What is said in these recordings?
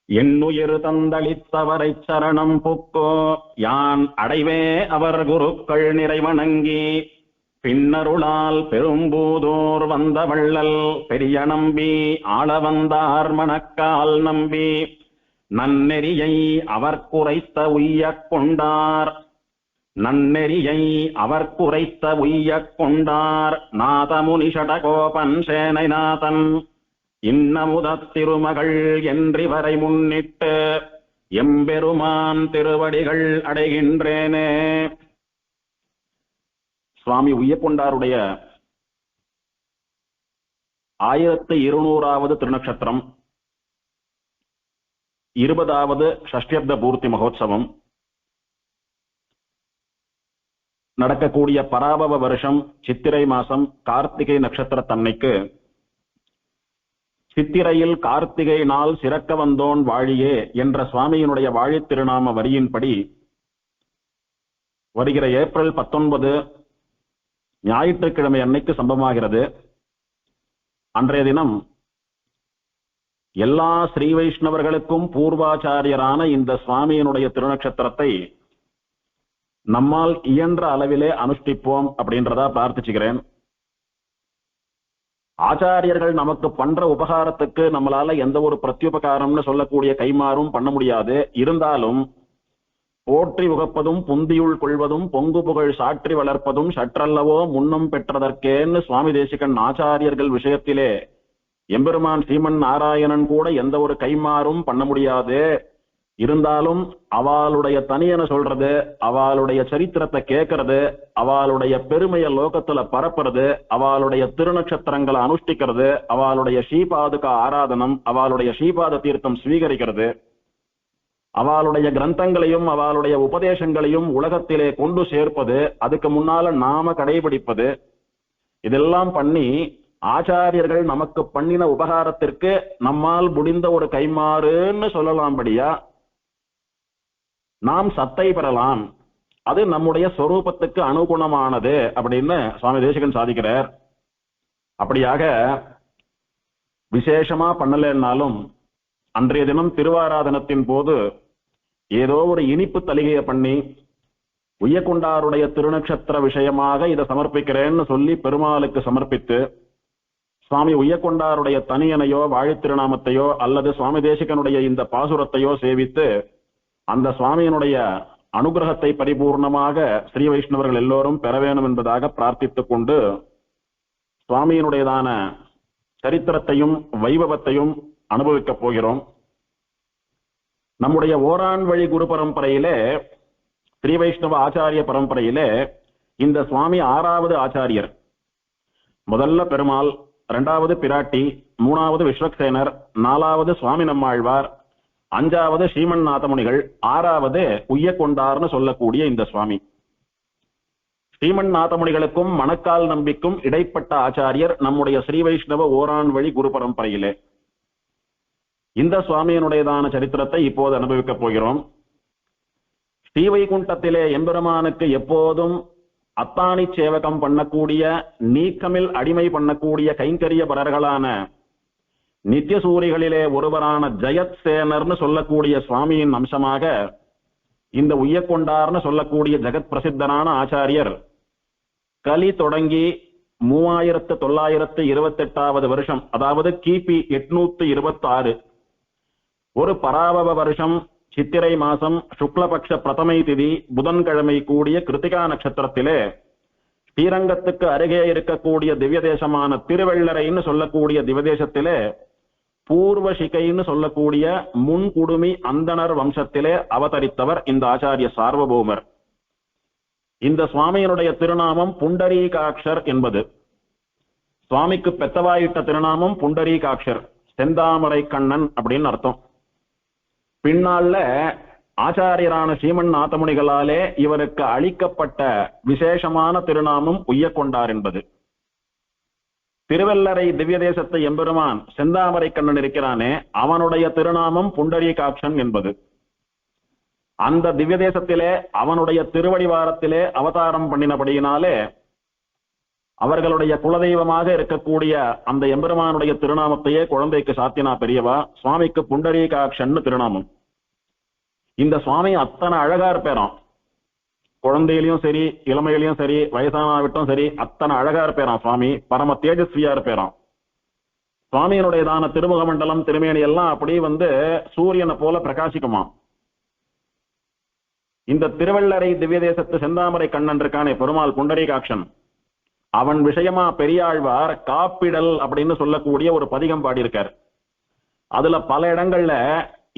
எண்ணுயிர் தந்தளித்தவரைச் சரணம் புக்கோ யான் அடைவே அவர் குருக்கள் நிறைவணங்கி பின்னருளால் பெரும்பூதோர் வந்த வள்ளல் பெரிய நம்பி ஆள வந்தார் மணக்கால் நம்பி நன்னெறியை அவர் குறைத்த உய்யக் கொண்டார். நன்னெறியை அவர் குறைத்த உய்யக் கொண்டார். நாதமுனி ஷடகோபன் சேனைநாதன் இன்னமுதத் திருமகள் என்றிவரை முன்னிட்டு எம்பெருமான் திருவடிகள் அடைகின்றேனே. சுவாமி உய்யக்கொண்டாருடைய 1200வது திருநக்ஷத்திரம், 20வது ஷஷ்டியப்த பூர்த்தி மகோத்சவம் நடக்கக்கூடிய பராபவ வருஷம் சித்திரை மாசம் கார்த்திகை நட்சத்திரத்தன்னைக்கு சித்திரையில் கார்த்திகை நாள் சிறக்க வந்தோன் வாழியே என்ற சுவாமியினுடைய வாழி திருநாம வரியின்படி வருகிற ஏப்ரல் 19 ஞாயிற்றுக்கிழமை அன்னைக்கு சம்பவமாகிறது. அன்றைய தினம் எல்லா ஸ்ரீ வைஷ்ணவர்களுக்கும் பூர்வாச்சாரியரான இந்த சுவாமியினுடைய திருநட்சத்திரத்தை நம்மால் இயன்ற அளவிலே அனுஷ்டிப்போம் அப்படின்றதா பிரார்த்திச்சுக்கிறேன். ஆச்சாரியர்கள் நமக்கு பண்ற உபகாரத்துக்கு நம்மளால எந்த ஒரு பிரத்யுபகாரம்னு சொல்லக்கூடிய கைமாறும் பண்ண முடியாது. இருந்தாலும் போற்றி உகப்பதும் புந்தியுள் கொள்வதும் பொங்கு புகழ் சாற்றி வளர்ப்பதும் சற்றல்லவோ முன்னம் பெற்றதற்கேன்னு சுவாமி தேசிகன் ஆச்சாரியர்கள் விஷயத்திலே எம்பெருமான் ஸ்ரீமன் நாராயணன் கூட எந்த ஒரு கைமாறும் பண்ண முடியாது. இருந்தாலும் அவளுடைய தனியன சொல்றது, அவளுடைய சரித்திரத்தை கேட்கறது, அவளுடைய பெருமையை லோகத்துல பரப்புறது, அவளுடைய திருநட்சத்திரங்களை அனுஷ்டிக்கிறது, அவளுடைய ஸ்ரீபாதுக ஆராதனம், அவளுடைய ஸ்ரீபாத தீர்த்தம் ஸ்வீகரிக்கிறது, அவளுடைய கிரந்தங்களையும் அவளுடைய உபதேசங்களையும் உலகத்திலே கொண்டு சேர்ப்பது, அதுக்கு முன்னால நாம கடைபிடிப்பது, இதெல்லாம் பண்ணி ஆச்சாரியர்கள் நமக்கு பண்ணின உபகாரத்திற்கு நம்மால் முடிந்த ஒரு கைமாறுன்னு சொல்லலாம்படியா நாம் சத்தை பெறலாம். அது நம்முடைய சொரூபத்துக்கு அனுகுணமானது அப்படின்னு சுவாமி தேசிகன் சாதிக்கிறார். அப்படியாக விசேஷமா பண்ணலன்னாலும் அன்றைய தினம் திருவாராதனத்தின் போது ஏதோ ஒரு இனிப்பு தலிகையை பண்ணி உய்யக்கொண்டாருடைய திருநட்சத்திர விஷயமாக இதை சமர்ப்பிக்கிறேன்னு சொல்லி பெருமாளுக்கு சமர்ப்பித்து சுவாமி உய்யக்கொண்டாருடைய தனியனையோ வாழித்திருநாமத்தையோ அல்லது சுவாமி தேசிகனுடைய இந்த பாசுரத்தையோ சேவித்து அந்த சுவாமியினுடைய அனுகிரகத்தை பரிபூர்ணமாக ஸ்ரீ வைஷ்ணவர்கள் எல்லோரும் பெற வேண்டும் என்பதாக பிரார்த்தித்துக் கொண்டு சுவாமியினுடையதான சரித்திரத்தையும் வைபவத்தையும் அனுபவிக்கப் போகிறோம். நம்முடைய ஓரான் வழி குரு பரம்பரையிலே ஸ்ரீ வைஷ்ணவ ஆச்சாரிய பரம்பரையிலே இந்த சுவாமி 6வது ஆச்சாரியர். முதல்ல பெருமாள், 2வது பிராட்டி, 3வது விஸ்வக்சேனர், 4வது சுவாமி நம்மாழ்வார், 5வது ஸ்ரீமன் நாதமுனிகள், 6வது உய்யக்கொண்டார்னு சொல்லக்கூடிய இந்த சுவாமி. ஸ்ரீமன் நாதமுனிகளுக்கும் மணக்கால் நம்பிக்கும் இடைப்பட்ட ஆச்சாரியர் நம்முடைய ஸ்ரீ வைஷ்ணவ ஓரான் வழி குரு பரம்பரையிலே. இந்த சுவாமியினுடையதான சரித்திரத்தை இப்போது அனுபவிக்கப் போகிறோம். ஸ்ரீவைகுண்டத்திலே எம்பெருமானுக்கு எப்போதும் அத்தானி சேவகம் பண்ணக்கூடிய, நீக்கமில் அடிமை பண்ணக்கூடிய கைங்கரிய பரர்களான நித்தியசூரிகளிலே ஒருவரான ஜெயத் சேனர்னு சொல்லக்கூடிய சுவாமியின் அம்சமாக இந்த உய்யக்கொண்டார்னு சொல்லக்கூடிய ஜெகத் பிரசித்தனான ஆச்சாரியர் கலி தொடங்கி 3928வது வருஷம், அதாவது கிபி 826 ஒரு பராபவ வருஷம் சித்திரை மாசம் சுக்லபக்ஷ பிரதமை திதி புதன்கிழமை கூடிய கிருத்திகா நட்சத்திரத்திலே ஸ்ரீரங்கத்துக்கு அருகே இருக்கக்கூடிய திவ்ய தேசமான திருவெள்ளரைன்னு சொல்லக்கூடிய திவ்யதேசத்திலே பூர்வசிகைன்னு சொல்லக்கூடிய முன்குடுமி அந்தனர் வம்சத்திலே அவதரித்தவர் இந்த ஆச்சாரிய சார்வபௌமர். இந்த சுவாமியினுடைய திருநாமம் புண்டரீகாட்சர் என்பது. சுவாமிக்கு பெத்தவாயிட்ட திருநாமம் புண்டரீகாட்சர், செந்தாமரை கண்ணன் அப்படின்னு அர்த்தம். பின்னால ஆச்சாரியரான ஸ்ரீமன் நாதமுனிகளாலே இவருக்கு அளிக்கப்பட்ட விசேஷமான திருநாமம் உய்யக்கொண்டார் என்பது. திருவெள்ளரை திவ்ய தேசத்தை எம்பெருமான் செந்தாமரை கண்ணன் இருக்கிறானே, அவனுடைய திருநாமம் புண்டரீகாட்சன் என்பது. அந்த திவ்ய தேசத்திலே அவனுடைய திருவடிவாரத்திலே அவதாரம் பண்ணினபடியினாலே அவர்களுடைய குலதெய்வமாக இருக்கக்கூடிய அந்த எம்பெருமானுடைய திருநாமத்தையே குழந்தைக்கு சாத்தினா பெரியவா. சுவாமிக்கு புண்டரீகாட்சன்னு திருநாமம். இந்த சுவாமி அத்தனை அழகா இருப்பேராம். குழந்தையிலையும் சரி, இளமையிலையும் சரி, வயசானாவிட்டும் சரி, அத்தனை அழகா இருப்பேராம் சுவாமி. பரம தேஜஸ்வியா இருப்பேராம். சுவாமியினுடையதான திருமுக மண்டலம், திருமேனி எல்லாம் அப்படி சூரியனை போல பிரகாசிக்குமா. இந்த திருவள்ளரை திவ்ய தேசத்து செந்தாமரை கண்ணன் இருக்கானே பெருமாள் புண்டரீகாட்சன், அவன் விஷயமா பெரியாழ்வார் காப்பிடல் அப்படின்னு சொல்லக்கூடிய ஒரு பதிகம் பாடியிருக்கார். அதுல பல இடங்கள்ல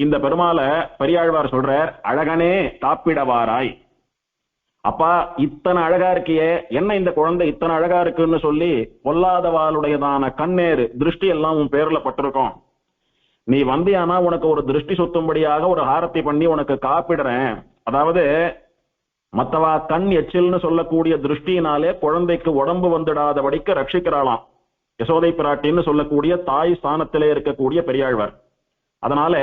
இந்த பெருமாளை பெரியாழ்வார் சொல்றார், அழகனே காப்பிடவாராய். அப்பா இத்தனை அழகா இருக்கியே, என்ன இந்த குழந்தை இத்தனை அழகா இருக்குன்னு சொல்லி பொல்லாதவாளுடையதான கண்ணேறு திருஷ்டி எல்லாம் உன் பேர்ல பட்டிருக்கோம். நீ வந்தியானா உனக்கு ஒரு திருஷ்டி சுத்தும்படியாக ஒரு ஹாரத்தி பண்ணி உனக்கு காப்பிடுறேன். அதாவது மத்தவா கண் எச்சில்னு சொல்லக்கூடிய திருஷ்டியினாலே குழந்தைக்கு உடம்பு வந்துடாதபடிக்கு ரட்சிக்கிறாளாம் யசோதை பிராட்டின்னு சொல்லக்கூடிய தாய் ஸ்தானத்திலே இருக்கக்கூடிய பெரியாழ்வார். அதனால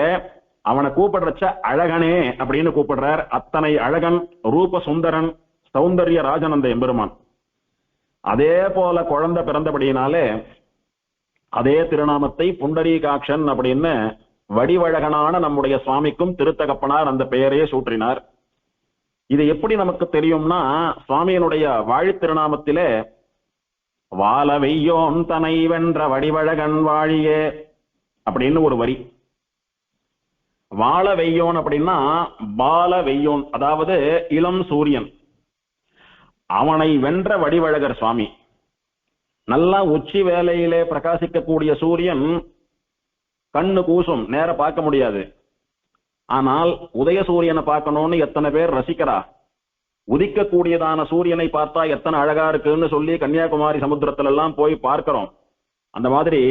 அவனை கூப்பிடுறச்ச அழகனே அப்படின்னு கூப்பிடுறார். அத்தனை அழகன், ரூப சுந்தரன், சௌந்தர்ய ராஜன் அந்த எம்பெருமான். அதே போல குழந்தை பிறந்தபடியினாலே அதே திருநாமத்தை புண்டரீகாட்சன் அப்படின்னு வடிவழகனான நம்முடைய சுவாமிக்கும் திருத்தகப்பனார் அந்த பெயரையே சூற்றினார். இது எப்படி நமக்கு தெரியும்னா, சுவாமியினுடைய வாழி திருநாமத்திலே வாழ வெய்யோன் தனை வென்ற வடிவழகன் வாழியே அப்படின்னு ஒரு வரி. வாழ வெய்யோன் அப்படின்னா பால வெய்யோன், அதாவது இளம் சூரியன். அவனை வென்ற வடிவழகர் சுவாமி. நல்லா உச்சி வேலையிலே பிரகாசிக்கக்கூடிய சூரியன் கண்ணு கூசும், நேர பார்க்க முடியாது. ஆனால் உதய சூரியனை பார்க்கணும்னு எத்தனை பேர் ரசிக்கிறா. உதிக்கக்கூடியதான சூரியனை பார்த்தா எத்தனை அழகா இருக்குன்னு சொல்லி கன்னியாகுமரி சமுத்திரத்துல எல்லாம் போய் பார்க்கிறோம். அந்த மாதிரி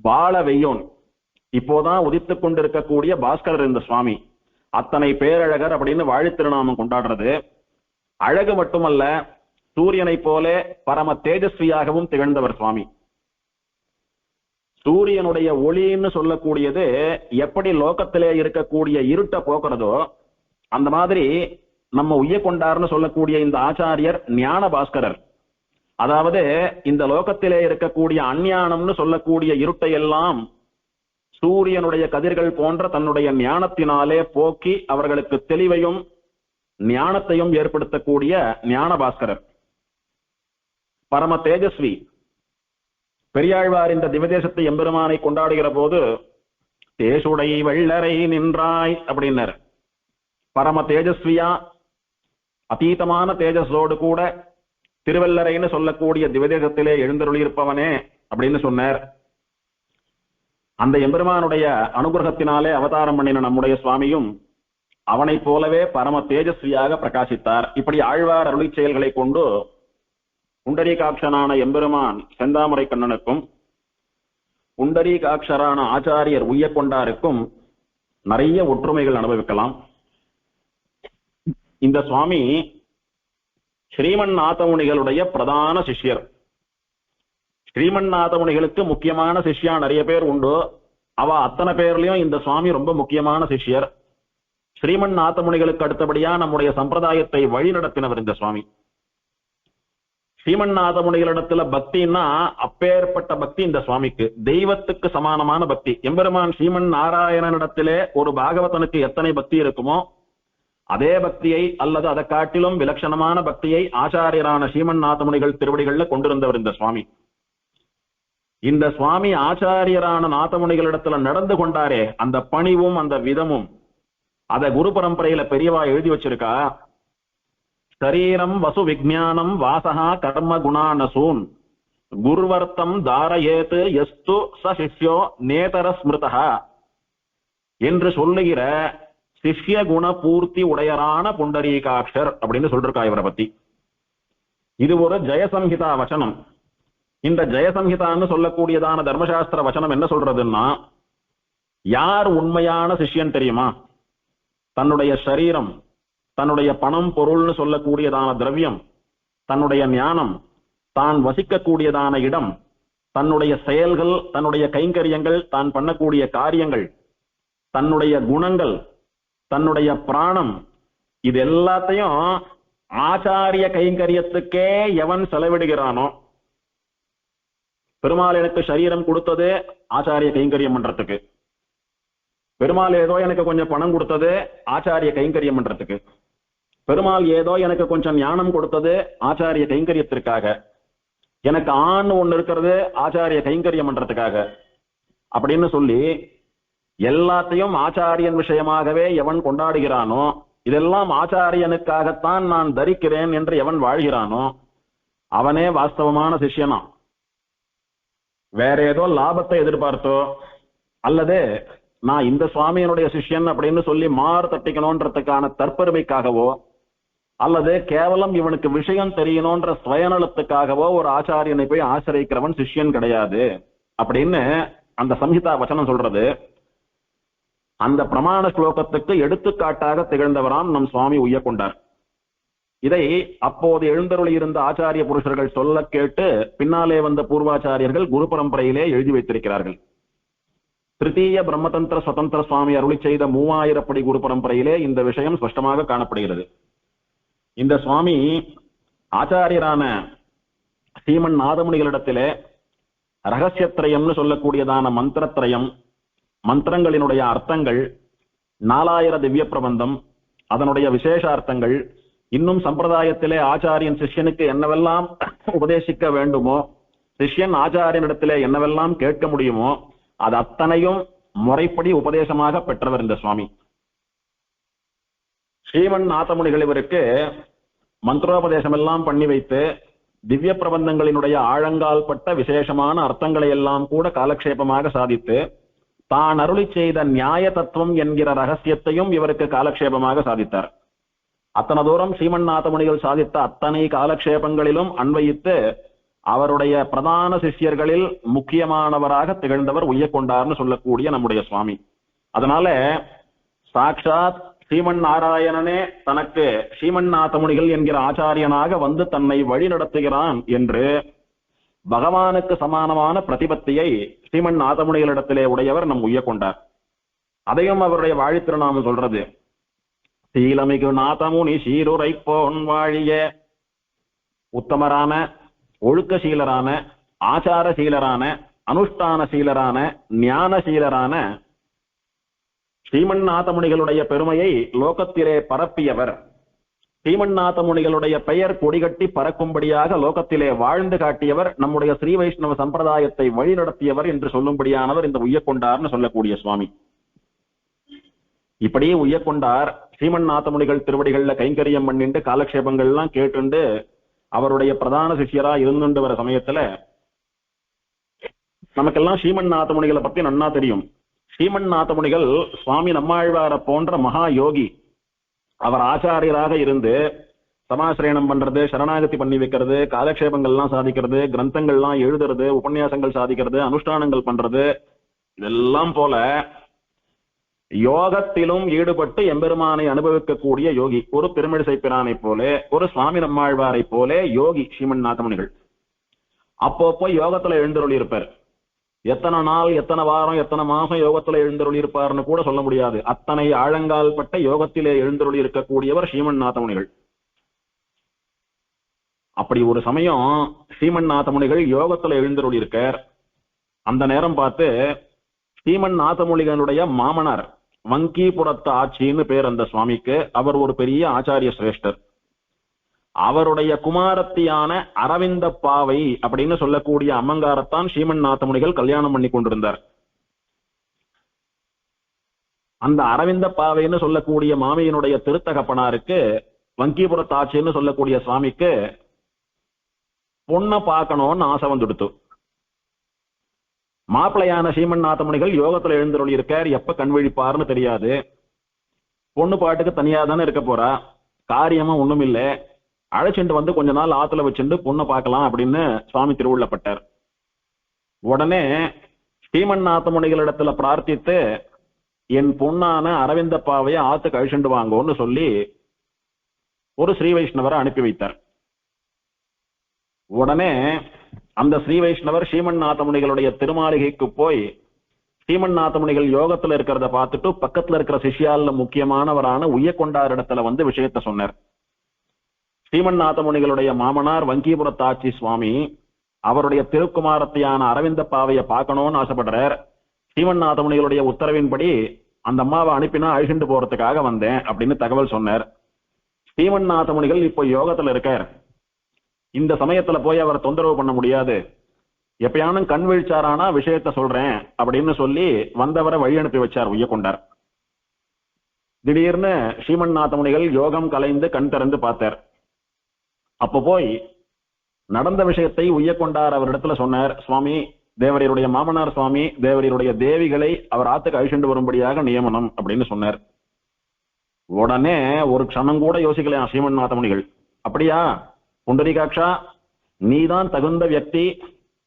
பால வெய்யோன், இப்போதான் உதித்துக் கொண்டிருக்கக்கூடிய பாஸ்கரர் இந்த சுவாமி. அத்தனை பேரழகர் அப்படின்னு வாழி திருநாமம் கொண்டாடுறது. அழகு மட்டுமல்ல, சூரியனை போல பரம தேஜஸ்வியாகவும் திகழ்ந்தவர் சுவாமி. சூரியனுடைய ஒளின்னு சொல்லக்கூடியது எப்படி லோகத்திலே இருக்கக்கூடிய இருட்டை போக்குறதோ, அந்த மாதிரி நம்ம உய்ய கொண்டார்னு சொல்லக்கூடிய இந்த ஆச்சாரியர் ஞான பாஸ்கரர். அதாவது இந்த லோகத்திலே இருக்கக்கூடிய அஞ்ஞானம்னு சொல்லக்கூடிய இருட்டை எல்லாம் சூரியனுடைய கதிர்கள் போன்ற தன்னுடைய ஞானத்தினாலே போக்கி அவர்களுக்கு தெளிவையும் ஞானத்தையும் ஏற்படுத்தக்கூடிய ஞான பாஸ்கரர், பரம தேஜஸ்வி. பெரியாழ்வார் இந்த திவதேசத்தை எம்பெருமானை கொண்டாடுகிற போது தேசுடை வெள்ளரை நின்றாய் அப்படின்னார். பரம தேஜஸ்வியா அதீதமான தேஜஸோடு கூட திருவள்ளரைன்னு சொல்லக்கூடிய திவதேசத்திலே எழுந்தருளியிருப்பவனே அப்படின்னு சொன்னார். அந்த எம்பெருமானுடைய அனுகிரகத்தினாலே அவதாரம் பண்ணின நம்முடைய சுவாமியும் அவனை போலவே பரம தேஜஸ்வியாக பிரகாசித்தார். இப்படி ஆழ்வார் அருளி செயல்களை கொண்டு புண்டரீகாட்சனான எம்பெருமான் செந்தாமரை கண்ணனுக்கும் புண்டரீகாட்சரான ஆச்சாரியர் உய்ய கொண்டாருக்கும் நிறைய ஒற்றுமைகள் அனுபவிக்கலாம். இந்த சுவாமி ஸ்ரீமன் நாதமுனிகளுடைய பிரதான சிஷ்யர். ஸ்ரீமன் நாதமுனிகளுக்கு முக்கியமான சிஷ்யா நிறைய பேர் உண்டு. அவ அத்தனை பேர்லயும் இந்த சுவாமி ரொம்ப முக்கியமான சிஷ்யர். ஸ்ரீமன் நாதமுனிகளுக்கு அடுத்தபடியா நம்முடைய சம்பிரதாயத்தை வழி நடத்தினவர் இந்த சுவாமி. ஸ்ரீமன் நாதமுனிகளிடத்துல பக்தின்னா அப்பேற்பட்ட பக்தி இந்த சுவாமிக்கு, தெய்வத்துக்கு சமானமான பக்தி. எம்பெருமான் ஸ்ரீமன் நாராயணனிடத்திலே ஒரு பாகவதனுக்கு எத்தனை பக்தி இருக்குமோ அதே பக்தியை அல்லது அதை காட்டிலும் விலட்சணமான பக்தியை ஆச்சாரியரான ஸ்ரீமன் நாதமுனிகள் திருவடிகள்ல கொண்டிருந்தவர் இந்த சுவாமி. இந்த சுவாமி ஆச்சாரியரான நாதமுனிகளிடத்துல நடந்து கொண்டாரே அந்த பணிவும் அந்த விதமும், அத குரு பரம்பரையில பெரியவா எழுதி வச்சிருக்கா. சரீரம் வசு விஜானம் வாசகா கர்ம குணானசூன் குருவர்த்தம் தாரயேத்து எஸ்து ச சிஷ்யோ நேதர ஸ்மிருதா என்று சொல்லுகிற சிஷ்ய குண பூர்த்தி உடையரான புண்டரீகாட்சர் அப்படின்னு சொல்லிருக்கா இவரை பத்தி. இது ஒரு ஜெயசம்ஹிதா வசனம். இந்த ஜெயசம்ஹிதான்னு சொல்லக்கூடியதான தர்மசாஸ்திர வசனம் என்ன சொல்றதுன்னா, யார் உண்மையான சிஷ்யன் தெரியுமா? தன்னுடைய சரீரம், தன்னுடைய பணம் பொருள்னு சொல்லக்கூடியதான திரவியம், தன்னுடைய ஞானம், தான் வசிக்கக்கூடியதான இடம், தன்னுடைய செயல்கள், தன்னுடைய கைங்கரியங்கள், தான் பண்ணக்கூடிய காரியங்கள், தன்னுடைய குணங்கள், தன்னுடைய பிராணம், இது எல்லாத்தையும் ஆச்சாரிய கைங்கரியத்துக்கே எவன் செலவிடுகிறானோ, பெருமாள் எனக்கு சரீரம் கொடுத்தது ஆச்சாரிய கைங்கரியம் பண்றதுக்கு, பெருமாள் ஏதோ எனக்கு கொஞ்சம் பணம் கொடுத்தது ஆச்சாரிய கைங்கரியம் பண்றதுக்கு, பெருமாள் ஏதோ எனக்கு கொஞ்சம் ஞானம் கொடுத்தது ஆச்சாரிய கைங்கரியத்திற்காக, எனக்கு ஆண் ஒண்ணு இருக்கிறது ஆச்சாரிய கைங்கரியம் பண்றதுக்காக அப்படின்னு சொல்லி எல்லாத்தையும் ஆச்சாரியன் விஷயமாகவே எவன் கொண்டாடுகிறானோ, இதெல்லாம் ஆச்சாரியனுக்காகத்தான் நான் தரிக்கிறேன் என்று எவன் வாழ்கிறானோ அவனே வாஸ்தவமான சிஷ்யனா. வேற ஏதோ லாபத்தை எதிர்பார்த்தோ அல்லது நான் இந்த சுவாமியினுடைய சிஷ்யன் அப்படின்னு சொல்லி மாறு தட்டிக்கணும்ன்றதுக்கான தற்பெருமைக்காகவோ அல்லது கேவலம் இவனுக்கு விஷயம் தெரியணும்ன்ற சுயநலத்துக்காகவோ ஒரு ஆச்சாரியனை போய் ஆசிரியக்கிறவன் சிஷ்யன் கிடையாது அப்படின்னு அந்த சம்ஹிதா வச்சனம் சொல்றது. அந்த பிரமாண ஸ்லோகத்துக்கு எடுத்துக்காட்டாக திகழ்ந்தவராம் நம் சுவாமி உய்யக்கொண்டார். இதை அப்போது எழுந்தருளி இருந்த ஆச்சாரிய புருஷர்கள் சொல்ல கேட்டு பின்னாலே வந்த பூர்வாச்சாரியர்கள் குரு பரம்பரையிலே எழுதி வைத்திருக்கிறார்கள். திருத்தீய பிரம்மதந்திர சுதந்திர சுவாமி அருளி செய்த 3000 படி குரு பரம்பரையிலே இந்த விஷயம் ஸ்பஷ்டமாக காணப்படுகிறது. இந்த சுவாமி ஆச்சாரியரான ஸ்ரீமன் நாதமுனிகளிடத்திலே ரகசியத்திரயம்னு சொல்லக்கூடியதான மந்திரத்திரயம், மந்திரங்களினுடைய அர்த்தங்கள், 4000 திவ்ய பிரபந்தம், அதனுடைய விசேஷ அர்த்தங்கள், இன்னும் சம்பிரதாயத்திலே ஆச்சாரியன் சிஷ்யனுக்கு என்னவெல்லாம் உபதேசிக்க வேண்டுமோ, சிஷ்யன் ஆச்சாரியனிடத்திலே என்னவெல்லாம் கேட்க முடியுமோ அது அத்தனையும் முறைப்படி உபதேசமாக பெற்றவர் இந்த சுவாமி. ஸ்ரீமன் நாதமுனிகள் இவருக்கு மந்திரோபதேசம் எல்லாம் பண்ணி வைத்து திவ்ய பிரபந்தங்களினுடைய ஆழங்கால் பட்ட விசேஷமான அர்த்தங்களை எல்லாம் கூட காலக்ஷேபமாக சாதித்து தான் அருளி செய்த நியாய தத்துவம் என்கிற ரகசியத்தையும் இவருக்கு காலக்ஷேபமாக சாதித்தார். அத்தனை தூரம் ஸ்ரீமன் நாதமுனிகள் சாதித்த அத்தனை காலக்ஷேபங்களிலும் அன்வயித்து அவருடைய பிரதான சிஷ்யர்களில் முக்கியமானவராக திகழ்ந்தவர் உய்யக்கொண்டார்னு சொல்லக்கூடிய நம்முடைய சுவாமி. அதனால சாட்சாத் ஸ்ரீமன் நாராயணனே தனக்கு ஸ்ரீமன் நாதமுனிகள் என்கிற ஆச்சாரியனாக வந்து தன்னை வழி நடத்துகிறான் என்று பகவானுக்கு சமானமான பிரதிபத்தியை ஸ்ரீமன் நாதமுனிகளிடத்திலே உடையவர் நம் உய்யக்கொண்டார். அதையும் அவருடைய வாழித்திருநாமம் சொல்றது. சீலமிகு நாதமுனி சீருரை போன் வாழிய, உத்தமரான ஒழுக்கசீலரான ஆச்சாரசீலரான அனுஷ்டானசீலரான ஞானசீலரான ஸ்ரீமன் நாதமுனிகளுடைய பெருமையை லோகத்திலே பரப்பியவர், ஸ்ரீமன் நாதமுனிகளுடைய பெயர் கொடிகட்டி பறக்கும்படியாக லோகத்திலே வாழ்ந்து காட்டியவர், நம்முடைய ஸ்ரீ வைஷ்ணவ சம்பிரதாயத்தை வழி நடத்தியவர் என்று சொல்லும்படியானவர் இந்த உய்யக்கொண்டார்னு சொல்லக்கூடிய சுவாமி. இப்படியே உய்யக்கொண்டார் ஸ்ரீமன் நாதமுனிகள் திருவடிகள்ல கைங்கரியம் பண்ணிண்டு காலக்ஷேபங்கள்லாம் கேட்டுண்டு அவருடைய பிரதான சிஷ்யரா இருந்துண்டு வர சமயத்துல நமக்கெல்லாம் ஸ்ரீமன் நாதமுனிகளை பத்தி நன்னா தெரியும். ஸ்ரீமன் நாதமுனிகள் சுவாமி நம்மாழ்வார போன்ற மகா யோகி. அவர் ஆச்சாரியராக இருந்து சமாசிரயணம் பண்றது, சரணாகதி பண்ணி வைக்கிறது, காலக்ஷேபங்கள்லாம் சாதிக்கிறது, கிரந்தங்கள்லாம் எழுதுறது, உபன்யாசங்கள் சாதிக்கிறது, அனுஷ்டானங்கள் பண்றது, இதெல்லாம் போல யோகத்திலும் ஈடுபட்டு எம்பெருமானை அனுபவிக்கக்கூடிய யோகி. ஒரு திருமிழிசை பிரானை போல, ஒரு சுவாமி நம்மாழ்வாரை போல யோகி ஸ்ரீமன் நாதமுனிகள். அப்பப்போ யோகத்துல எழுந்தருளி இருப்பார். எத்தனை நாள், எத்தனை வாரம், எத்தனை மாசம் யோகத்துல எழுந்தருளி இருப்பார்னு கூட சொல்ல முடியாது. அத்தனை ஆழங்கால் பட்ட யோகத்திலே எழுந்தருளி இருக்கக்கூடியவர் ஸ்ரீமன் நாதமுனிகள். அப்படி ஒரு சமயம் ஸ்ரீமன் நாதமுனிகள் யோகத்துல எழுந்தருளி இருக்கார். அந்த நேரம் பார்த்து ஸ்ரீமன் நாதமுனிகளுடைய மாமனார் வங்கீபுரத்து ஆட்சின்னு பேர் அந்த சுவாமிக்கு. அவர் ஒரு பெரிய ஆச்சாரிய சிரேஷ்டர். அவருடைய குமாரத்தியான அரவிந்த பாவை அப்படின்னு சொல்லக்கூடிய அம்மங்காரத்தான் ஸ்ரீமன் நாதமுனிகள் கல்யாணம் பண்ணி கொண்டிருந்தார். அந்த அரவிந்த பாவைன்னு சொல்லக்கூடிய மாமியினுடைய திருத்தகப்பனாருக்கு வங்கீபுரத்து ஆட்சின்னு சொல்லக்கூடிய சுவாமிக்கு பொண்ணை பார்க்கணும்னு ஆசை வந்துடுத்து. மாப்பிள்ளையான ஸ்ரீமன் நாதமுனிகள் யோகத்துல எழுந்தருளி இருக்கார். எப்ப கண் விழிப்பாருன்னு தெரியாது. பொண்ணு பாட்டுக்கு தனியா தானே இருக்க போறா, காரியமா ஒண்ணும் இல்ல, அழைச்சிட்டு வந்து கொஞ்ச நாள் ஆத்துல வச்சுட்டு பொண்ணை பார்க்கலாம் அப்படின்னு சுவாமி திருவுள்ளப்பட்டார். உடனே ஸ்ரீமன் நாதமுனிகளிடத்துல பிரார்த்தித்து என் பொண்ணான அரவிந்த பாவையை ஆத்துக்கு அழிச்சுண்டு வாங்கன்னு சொல்லி ஒரு ஸ்ரீ வைஷ்ணவரை அனுப்பி வைத்தார். உடனே அந்த ஸ்ரீ வைஷ்ணவர் ஸ்ரீமன் நாதமுனிகளுடைய திருமாளிகைக்கு போய் ஸ்ரீமன் நாதமுனிகள் யோகத்துல இருக்கிறத பார்த்துட்டு பக்கத்துல இருக்கிற சிஷ்யால முக்கியமானவரான உய்யக்கொண்டார் இடத்துல வந்து விஷயத்த சொன்னார். ஸ்ரீமன்னாத முனிகளுடைய மாமனார் வங்கீபுரத்தாச்சி சுவாமி அவருடைய திருக்குமாரத்தையான அரவிந்த பாவையை பார்க்கணும்னு ஆசைப்படுறார். ஸ்ரீமன்னாத முனிகளுடைய உத்தரவின்படி அந்த அம்மாவை அனுப்பினா அழிச்சுட்டு போறதுக்காக வந்தேன் அப்படின்னு தகவல் சொன்னார். ஸ்ரீமன்னாத முனிகள் இப்போ யோகத்துல இருக்கார். இந்த சமயத்துல போய் அவர் தொந்தரவு பண்ண முடியாது. எப்பயானும் கண் வீழ்ச்சாரானா விஷயத்த சொல்றேன் அப்படின்னு சொல்லி வந்தவரை வழி அனுப்பி வச்சார் உய்யக்கொண்டார். திடீர்னு ஸ்ரீமன்னாத முனிகள் யோகம் கலைந்து கண் திறந்து பார்த்தார். அப்போ போய் நடந்த விஷயத்தை உய்யக்கொண்டார் அவரிடத்துல சொன்னார். சுவாமி, தேவரையருடைய மாமனார் சுவாமி தேவரையருடைய தேவிகளை அவர் ஆத்துக்கு அழிச்சுண்டு வரும்படியாக நியமனம் அப்படின்னு சொன்னார். உடனே ஒரு க்ஷணம் கூட யோசிக்கலாம் ஸ்ரீமன்னாத முனிகள். அப்படியா புண்டரீகாட்சா, நீதான் தகுந்த வியக்தி,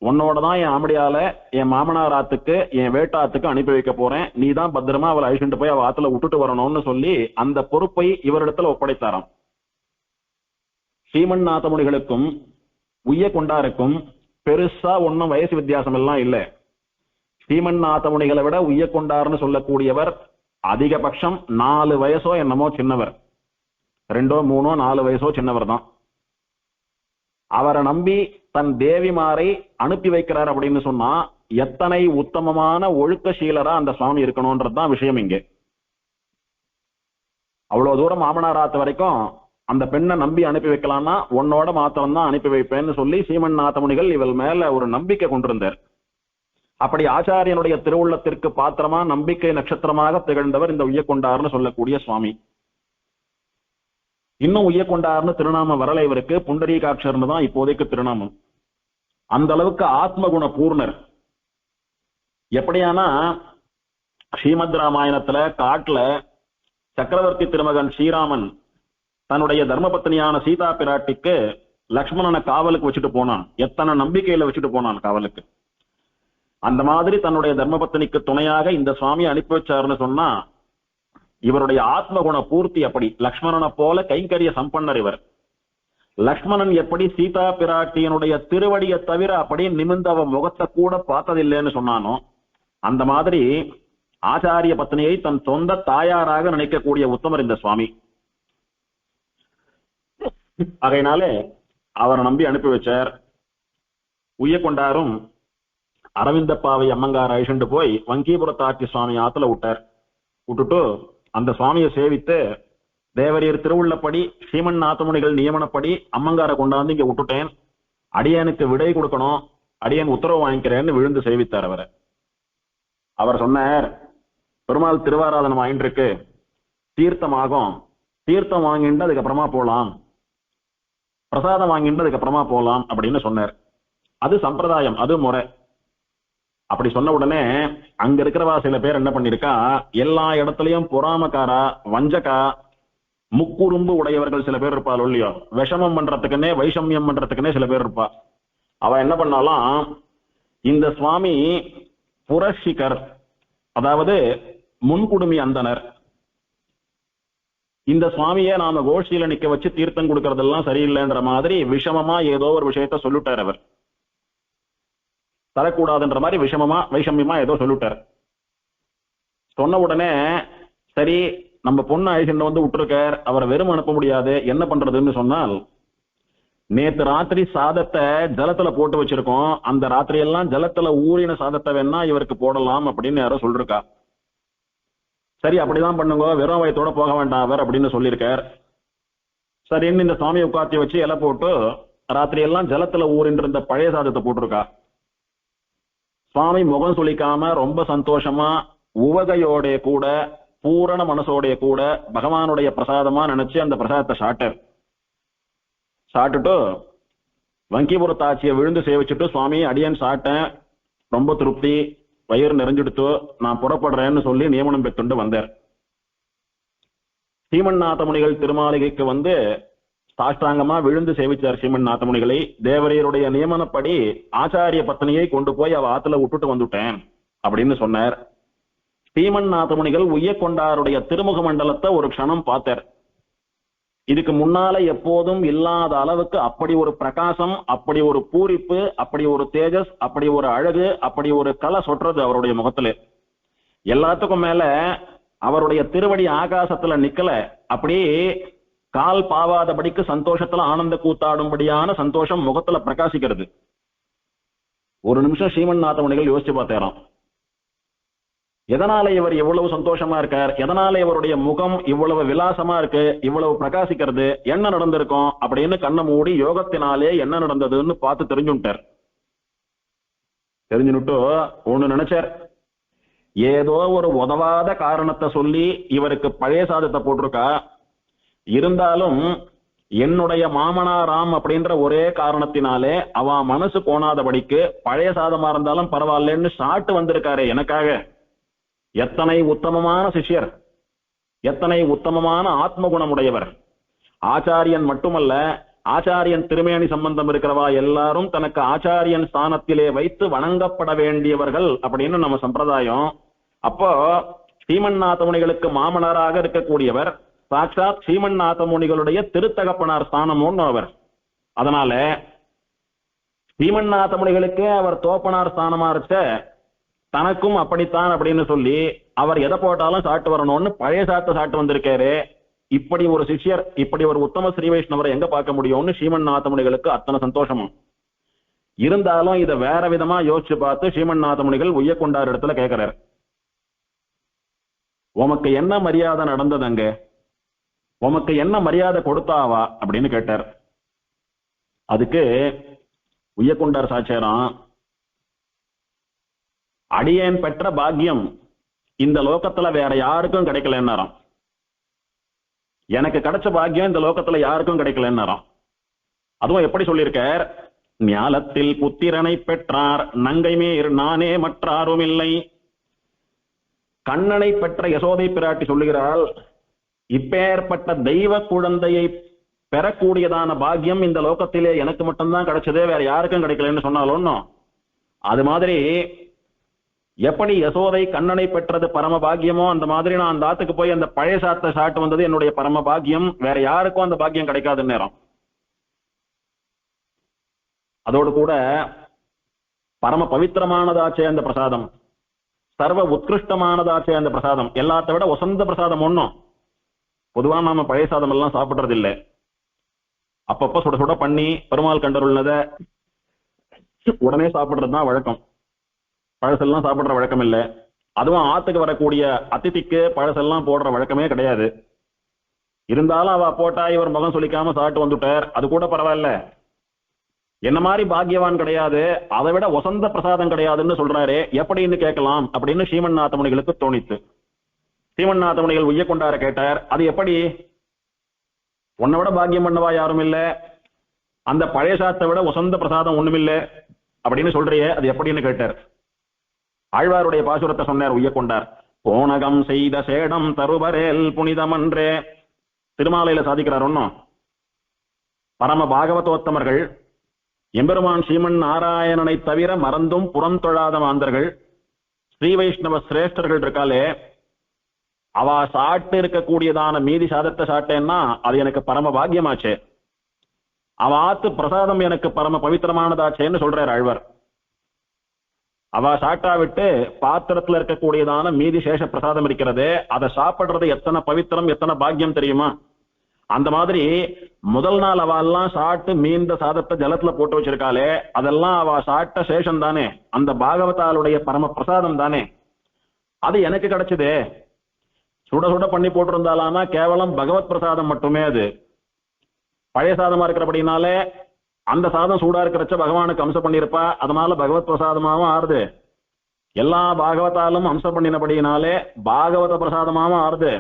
உன்னோட தான் என் ஆம்படியால என் மாமனார் ஆத்துக்கு என் வேட்டாத்துக்கு அனுப்பி வைக்க போறேன், நீ தான் பத்திரமா அவளை அழிச்சுட்டு போய் அவ ஆத்துல விட்டுட்டு வரணும்னு சொல்லி அந்த பொறுப்பை இவரிடத்துல ஒப்படைத்தாராம். ஸ்ரீமன்னாத முனிகளுக்கும் உய்யக்கொண்டாருக்கும் பெருசா ஒன்னும் வயசு வித்தியாசம் எல்லாம் இல்ல. ஸ்ரீமன்னாத முனிகளை விட உய்யக்கொண்டார்னு சொல்லக்கூடியவர் அதிகபட்சம் 4 வயசோ என்னமோ சின்னவர், 2 3 4 வயசோ சின்னவர் தான். அவரை நம்பி தன் தேவிமாரை அனுப்பி வைக்கிறார் அப்படின்னு சொன்னா எத்தனை உத்தமமான ஒழுக்கசீலரா அந்த சுவாமி இருக்கணும்ன்றதுதான் விஷயம். இங்கே அவ்வளவு தூரம் மாமனாராத்து வரைக்கும் அந்த பெண்ணை நம்பி அனுப்பி வைக்கலாம்னா உன்னோட மாத்திரம் தான் அனுப்பி வைப்பேன்னு சொல்லி ஸ்ரீமன்னாத முனிகள் இவள் மேல ஒரு நம்பிக்கை கொண்டிருந்தார். அப்படி ஆச்சாரியனுடைய திருவுள்ளத்திற்கு பாத்திரமா நம்பிக்கை நட்சத்திரமாக திகழ்ந்தவர் இந்த உய்யக்கொண்டார்னு சொல்லக்கூடிய சுவாமி. இன்னும் உய்யக்கொண்டார்னு திருநாமம் வரல இவருக்கு, புண்டரீகாட்சர்னு தான் இப்போதைக்கு திருநாமம். அந்த அளவுக்கு ஆத்மகுண பூர்ணர். எப்படியானா ஸ்ரீமத் ராமாயணத்துல காட்டுல சக்கரவர்த்தி திருமகன் ஸ்ரீராமன் தன்னுடைய தர்மபத்னியான சீதா பிராட்டிக்கு லக்ஷ்மணனை காவலுக்கு வச்சுட்டு போனான். எத்தனை நம்பிக்கையில வச்சுட்டு போனான் காவலுக்கு. அந்த மாதிரி தன்னுடைய தர்மபத்னிக்கு துணையாக இந்த சுவாமியை அனுப்பி வச்சாருன்னு சொன்னா இவருடைய ஆத்மகுண பூர்த்தி அப்படி. லக்ஷ்மணனை போல கைங்கரிய சம்பன்னர் இவர். லக்ஷ்மணன் எப்படி சீதா பிராட்டியனுடைய திருவடியை தவிர அப்படியே நிமிர்ந்து அவ முகத்தை கூட பார்த்ததில்லைன்னு சொன்னானோ அந்த மாதிரி ஆச்சாரிய பத்னியை தன் சொந்த தாயாராக நினைக்கக்கூடிய உத்தமர் இந்த சுவாமி. ஆகையினாலே அவரை நம்பி அனுப்பி வச்சார். உய்யக்கொண்டாரும் அரவிந்த பாவை அம்மங்கார அழிச்சுண்டு போய் வங்கீபுரத்தாட்சி சுவாமி ஆத்துல விட்டுட்டு அந்த சுவாமியை சேவித்து தேவரீர் திருவுள்ளப்படி ஸ்ரீமன்னாத முனிகள் நியமனப்படி அம்மங்கார கொண்டாந்து இங்க விட்டுட்டேன், அடியனுக்கு விடை கொடுக்கணும், அடியன் உத்தரவு வாங்கிக்கிறேன்னு விழுந்து சேவித்தார் அவரை. அவர் சொன்னார், பெருமாள் திருவாராதனம் ஆயின்னு இருக்கு, தீர்த்தமாகும், தீர்த்தம் வாங்கிட்டு அதுக்கப்புறமா போலாம், பிரசாதம் வாங்கிட்டு அதுக்கப்புறமா போலாம் அப்படின்னு சொன்னார். அது சம்பிரதாயம், அது முறை. அப்படி சொன்ன உடனே அங்க இருக்கிறவா சில பேர் என்ன பண்ணிருக்கா, எல்லா இடத்துலயும் பொறாமக்காரா வஞ்சக்கா முக்குறும்பு உடையவர்கள் சில பேர் இருப்பாள் இல்லையோ, விஷமம் பண்றதுக்குன்னே வைஷமியம் பண்றதுக்குன்னே சில பேர் இருப்பா. அவ என்ன பண்ணாலாம், இந்த சுவாமி புரஷிகர், அதாவது முன்குடுமி அந்தனர், இந்த சுவாமியை நாம கோஷ்டியில நிக்க வச்சு தீர்த்தம் கொடுக்கறதெல்லாம் சரியில்லைன்ற மாதிரி விஷமமா ஏதோ ஒரு விஷயத்த சொல்லிட்டார். அவர் தரக்கூடாதுன்ற மாதிரி விஷமமா வைஷமியமா ஏதோ சொல்லிட்டார். சொன்ன உடனே சரி நம்ம பொண்ணு ஐசன் வந்து விட்டுருக்கார், அவரை வெறும் அனுப்ப முடியாது, என்ன பண்றதுன்னு சொன்னால், நேத்து ராத்திரி சாதத்தை ஜலத்துல போட்டு வச்சிருக்கோம், அந்த ராத்திரி எல்லாம் ஜலத்துல ஊறின சாதத்தை வேணா இவருக்கு போடலாம் அப்படின்னு யாரோ சொல்லிருக்கா. சரி அப்படிதான் பண்ணுங்க, வெறும் வயத்தோட போக வேண்டாம் அவர் அப்படின்னு சொல்லியிருக்கார். சரின்னு இந்த சுவாமியை உட்காத்தி வச்சு இலை போட்டு ராத்திரி எல்லாம் ஜலத்துல ஊறின்ற இருந்த பழைய சாதத்தை போட்டிருக்கா. சுவாமி முகம் சுளிக்காம ரொம்ப சந்தோஷமா உவகையோட கூட பூரண மனசோடைய கூட பகவானுடைய பிரசாதமா நினைச்சு அந்த பிரசாதத்தை சாப்பிட்டுட்டு வங்கிபுரத்தாட்சியை விழுந்து சேவிச்சுட்டு, சுவாமி அடியன் சாப்பிட்டேன், ரொம்ப திருப்தி, வயிறு நிறைஞ்சிடுத்து, நான் புறப்படுறேன்னு சொல்லி நியமனம் பெற்றுண்டு வந்தார். ஸ்ரீமன்னாத முனிகள் திருமாளிகைக்கு வந்து சாஷ்டாங்கமா விழுந்து சேவிச்சார் ஸ்ரீமன்னாத முனிகளை. தேவரையருடைய நியமனப்படி ஆச்சாரிய பத்னியை கொண்டு போய் அவ ஆத்துல விட்டுட்டு வந்துட்டேன் அப்படின்னு சொன்னார். ஸ்ரீமன்னாத முனிகள் உய்யக்கொண்டாருடைய திருமுக மண்டலத்தை ஒரு க்ஷணம் பார்த்தார். இதுக்கு முன்னால எப்போதும் இல்லாத அளவுக்கு அப்படி ஒரு பிரகாசம், அப்படி ஒரு பூரிப்பு, அப்படி ஒரு தேஜஸ், அப்படி ஒரு அழகு, அப்படி ஒரு கலை சொற்றது அவருடைய முகத்துல. எல்லாத்துக்கும் மேல அவருடைய திருவடி ஆகாசத்துல நிக்கல, அப்படியே கால் பாவாதபடிக்கு சந்தோஷத்துல ஆனந்த கூத்தாடும்படியான சந்தோஷம் முகத்துல பிரகாசிக்கிறது. ஒரு நிமிஷம் ஸ்ரீமன்னாத முனிகள் யோசிச்சு பார்த்தாராம், எதனால இவர் இவ்வளவு சந்தோஷமா இருக்கார், எதனால இவருடைய முகம் இவ்வளவு விலாசமா இருக்கு, இவ்வளவு பிரகாசிக்கிறது, என்ன நடந்திருக்கும் அப்படின்னு கண்ணை மூடி யோகத்தினாலே என்ன நடந்ததுன்னு பார்த்து தெரிஞ்சுட்டார். தெரிஞ்சுட்டு ஒண்ணு நினைச்சார், ஏதோ ஒரு உதவாத காரணத்தை சொல்லி இவருக்கு பழைய சாதத்தை போட்டிருக்கா, இருந்தாலும் என்னுடைய மாமனாராம் அப்படின்ற ஒரே காரணத்தினாலே அவ மனசு கோணாதபடிக்கு பழைய சாதமா இருந்தாலும் பரவாயில்லன்னு சாட்டு வந்திருக்காரு எனக்காக. எத்தனை உத்தமமான சிஷ்யர், எத்தனை உத்தமமான ஆத்ம குணமுடையவர். ஆச்சாரியன் மட்டுமல்ல, ஆச்சாரியன் திருமேனி சம்பந்தம் இருக்கிறவா எல்லாரும் தனக்கு ஆச்சாரியன் ஸ்தானத்திலே வைத்து வணங்கப்பட வேண்டியவர்கள் அப்படின்னு நம்ம சம்பிரதாயம். அப்போ ஸ்ரீமன்னாத முனிகளுக்கு மாமனாராக இருக்கக்கூடியவர் சாட்சாத் ஸ்ரீமன்னாத முனிகளுடைய திருத்தகப்பனார் ஸ்தானமும் அவர். அதனால ஸ்ரீமன்னாத முனிகளுக்கே அவர் தோப்பனார் ஸ்தானமா இருக்க தனக்கும் அப்படித்தான் அப்படின்னு சொல்லி அவர் எதை போட்டாலும் சாட்டு வரணும்னு பழைய சாட்டு வந்திருக்காரு. இப்படி ஒரு சிஷ்யர், இப்படி ஒரு உத்தம ஸ்ரீ வைஷ்ணவரை எங்க பார்க்க முடியும்னு ஸ்ரீமன்னாத முனிகளுக்கு அத்தனை சந்தோஷமும். இருந்தாலும் இதை வேற விதமா யோசிச்சு பார்த்து ஸ்ரீமன்னாத முனிகள் உய்யக்கொண்டார் இடத்துல கேட்கிறார், உமக்கு என்ன மரியாதை நடந்தது, அங்க உமக்கு என்ன மரியாதை கொடுத்தாவா அப்படின்னு கேட்டார். அதுக்கு உய்யக்கொண்டார் சாட்சியராம், அடியேன் பெற்ற பாக்கியம் இந்த லோகத்துல வேற யாருக்கும் கிடைக்கலன்னாராம். எனக்கு கிடைச்ச பாக்கியம் இந்த லோகத்துல யாருக்கும் கிடைக்கலன்னாராம். அதுவும் எப்படி சொல்லியிருக்கார், ஞாலத்தில் புத்திரனை பெற்றார் நங்கை மேர் நானே மற்றாரும் இல்லை. கண்ணனை பெற்ற யசோதை பிராட்டி சொல்லுகிறாள், இப்பேற்பட்ட தெய்வ குழந்தையை பெறக்கூடியதான பாக்கியம் இந்த லோகத்திலே எனக்கு மட்டும்தான் கிடைச்சது, வேற யாருக்கும் கிடைக்கலன்னு சொன்னாலும் அது மாதிரி எப்படி யசோதை கண்ணனை பெற்றது பரம பாக்கியமோ அந்த மாதிரி நான் அந்த ஆத்துக்கு போய் அந்த பழைய சாட்டு வந்தது என்னுடைய பரம பாக்கியம், வேற யாருக்கும் அந்த பாக்கியம் கிடைக்காது நேரம். அதோடு கூட பரம பவித்திரமானதாச்சே அந்த பிரசாதம், சர்வ உத்கிருஷ்டமானதாச்சே அந்த பிரசாதம், எல்லாத்த விட வசந்த பிரசாதம் ஒன்னும். பொதுவா நாம பழைய சாதம் எல்லாம் சாப்பிடுறது இல்லை, அப்பப்ப சுட சுட பண்ணி பெருமாள் கண்டருள்ளத உடனே சாப்பிடுறதுதான் வழக்கம். பழசெல்லாம் சாப்பிடுற வழக்கம் இல்லை. அதுவும் ஆத்துக்கு வரக்கூடிய அதிதிக்கு பழசெல்லாம் போடுற வழக்கமே கிடையாது. இருந்தாலும் அவ போட்டா இவர் முகம் சொல்லிக்காம சாப்பிட்டு வந்துட்டார், அது கூட பரவாயில்ல. என்ன மாதிரி பாக்கியவான் கிடையாது, அதை விட வசந்த பிரசாதம் கிடையாதுன்னு சொல்றாரு, எப்படின்னு கேட்கலாம் அப்படின்னு ஸ்ரீமன்னாத முனிகளுக்கு தோணித்து. ஸ்ரீமன்னாத முனிகள் உய்யக்கொண்டார கேட்டார், அது எப்படி, உன்னை விட பாக்கியம் பண்ணவா யாரும் இல்ல, அந்த பழைய சாத்தை விட வசந்த பிரசாதம் ஒண்ணுமில்லை அப்படின்னு சொல்றியே, அது எப்படின்னு கேட்டார். ஆழ்வாருடைய பாசுரத்தை சொன்னார் உய்யக்கொண்டார், போனகம் செய்த சேடம் தருவரேல் புனிதமன்றே. திருமாலையில சாதிக்கிறார் ஒன்னும், பரம பாகவதோத்தமர்கள் எம்பெருமான் ஸ்ரீமன் நாராயணனை தவிர மறந்தும் புறம் தொழாத மாந்தர்கள் ஸ்ரீ வைஷ்ணவ சிரேஷ்டர்கள் இருக்காலே, அவ சாட்டு இருக்கக்கூடியதான மீதி சாதத்தை சாட்டேன்னா அது எனக்கு பரம பாக்கியமாச்சே, அவ ஆத்து பிரசாதம் எனக்கு பரம பவித்திரமானதாச்சேன்னு சொல்றார் ஆழ்வார். அவ சாட்டா விட்டு பாத்திரத்துல இருக்கக்கூடியதான மீதி சேஷ பிரசாதம் இருக்கிறது, அதை சாப்பிடுறது எத்தனை பவித்திரம் எத்தனை பாக்கியம் தெரியுமா. அந்த மாதிரி முதல் நாள் அவ எல்லாம் சாட்டு மீந்த சாதத்தை ஜலத்துல போட்டு வச்சிருக்காளே, அதெல்லாம் அவ சாட்ட சேஷம் தானே, அந்த பாகவதாளுடைய பரம பிரசாதம் தானே, அது எனக்கு கிடைச்சது. சுட சுட பண்ணி போட்டிருந்தாலானா கேவலம் பகவத் பிரசாதம் மட்டுமே, அது பழைய சாதமா இருக்கிறபடினாலே அந்த சாதம் சூடா இருக்கிறச்ச பகவானுக்கு அம்சம் பண்ணிருப்பா, அதனால பகவத் பிரசாதமாவும் ஆறுது. எல்லா பாகவதாலும் அம்சம் பண்ணினபடினாலே பாகவத பிரசாதமாவும் ஆறுது.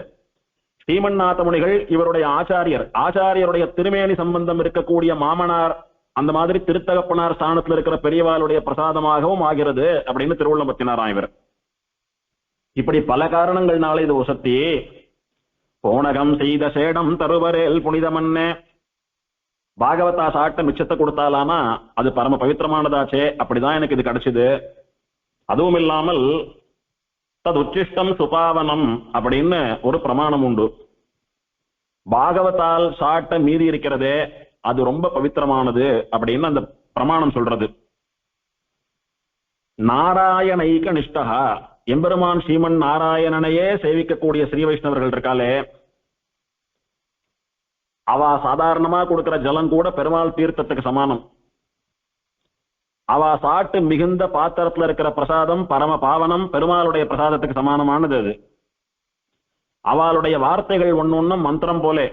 ஸ்ரீமன்னாத முனிகள் இவருடைய ஆச்சாரியர், ஆச்சாரியருடைய திருமேனி சம்பந்தம் இருக்கக்கூடிய மாமனார், அந்த மாதிரி திருத்தகப்பனார் ஸ்தானத்தில் இருக்கிற பெரியவாளுடைய பிரசாதமாகவும் ஆகிறது அப்படின்னு திருவுள்ளம் பத்தினாராம் இவர். இப்படி பல காரணங்கள்னால இது உசத்தி. போனகம் செய்த சேடம் தருவரேல் புனிதமன்னே, பாகவதா சாட்ட மிச்சத்தை கொடுத்தாலானா அது பரம பவித்திரமானதாச்சே, அப்படிதான் எனக்கு இது கிடைச்சது. அதுவும் இல்லாமல் தது உச்சிஷ்டம் சுபாவனம் அப்படின்னு ஒரு பிரமாணம் உண்டு. பாகவதால் சாட்ட மீறி இருக்கிறதே அது ரொம்ப பவித்திரமானது அப்படின்னு அந்த பிரமாணம் சொல்றது. நாராயணைக நிஷ்டகா, எம்பெருமான் ஸ்ரீமன் நாராயணனையே சேவிக்கக்கூடிய ஸ்ரீ வைஷ்ணவர்கள் இருக்காலே, அவ சாதாரணமா கொடுக்கிற ஜலம் கூட பெருமாள் தீர்த்தத்துக்கு சமானம். அவ சாட்டு மிகுந்த பாத்திரத்துல இருக்கிற பிரசாதம் பரம பாவனம், பெருமாளுடைய பிரசாதத்துக்கு சமானமானது அது. அவளுடைய வார்த்தைகள் ஒன்னொன்னும் மந்திரம் போலே.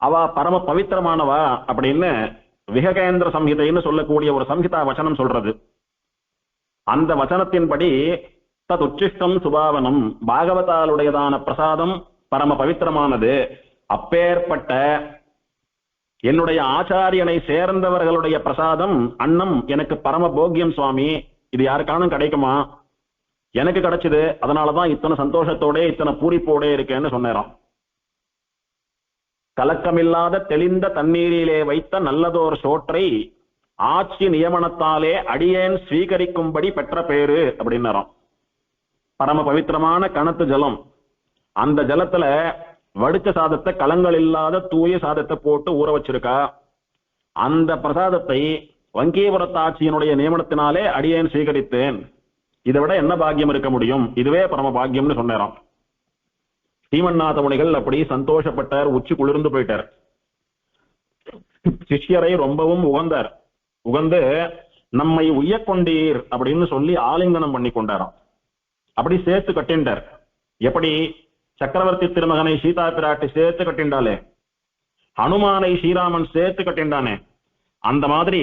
அவ பரம பவித்திரமானவா அப்படின்னு விககேந்திர சம்ஹிதைன்னு சொல்லக்கூடிய ஒரு சம்ஹிதா வச்சனம் சொல்றது. அந்த வச்சனத்தின்படி தத் உச்சிஷ்டம் சுபாவனம், பாகவதாளுடையதான பிரசாதம் பரம பவித்திரமானது. அப்பேற்பட்ட என்னுடைய ஆச்சாரியனை சேர்ந்தவர்களுடைய பிரசாதம் அன்னம் எனக்கு பரம போக்கியம் சுவாமி. இது யாருக்கானும் கிடைக்குமா? எனக்கு கிடைச்சது, அதனாலதான் இத்தனை சந்தோஷத்தோட இத்தனை பூரிப்போட இருக்கேன்னு சொன்னேராம். கலக்கமில்லாத தெளிந்த தண்ணீரிலே வைத்த நல்லதோர் சோற்றை ஆட்சி நியமனத்தாலே அடியேன் ஸ்வீகரிக்கும்படி பெற்ற பேரு அப்படின்னாராம். பரம பவித்திரமான கணத்து ஜலம், அந்த ஜலத்துல வடிச்ச சாதத்தை, கலங்கள் இல்லாத தூய சாதத்தை போட்டு ஊற வச்சிருக்கா. அந்த பிரசாதத்தை வங்கீபுரத்து ஆட்சியினுடைய நியமனத்தினாலே அடியேன் ஸ்வீகரித்தேன். இதை விட என்ன பாக்கியம் இருக்க முடியும்? இதுவே பரம பாக்கியம்னு சொன்னாராம். ஸ்ரீமன்னாத முனிகள் அப்படி சந்தோஷப்பட்டார், உச்சி குளிர்ந்து போயிட்டார். சிஷ்யரை ரொம்பவும் உகந்தார். உகந்து நம்மை உய்யக்கொண்டீர் அப்படின்னு சொல்லி ஆலிங்கனம் பண்ணி கொண்டாராம். அப்படி சேர்த்து கட்டின்றார். எப்படி சக்கரவர்த்தி திருமகனை சீதா பிராட்டி சேர்த்து கட்டின்றாலே, ஹனுமானை ஸ்ரீராமன் சேர்த்து கட்டின்றானே, அந்த மாதிரி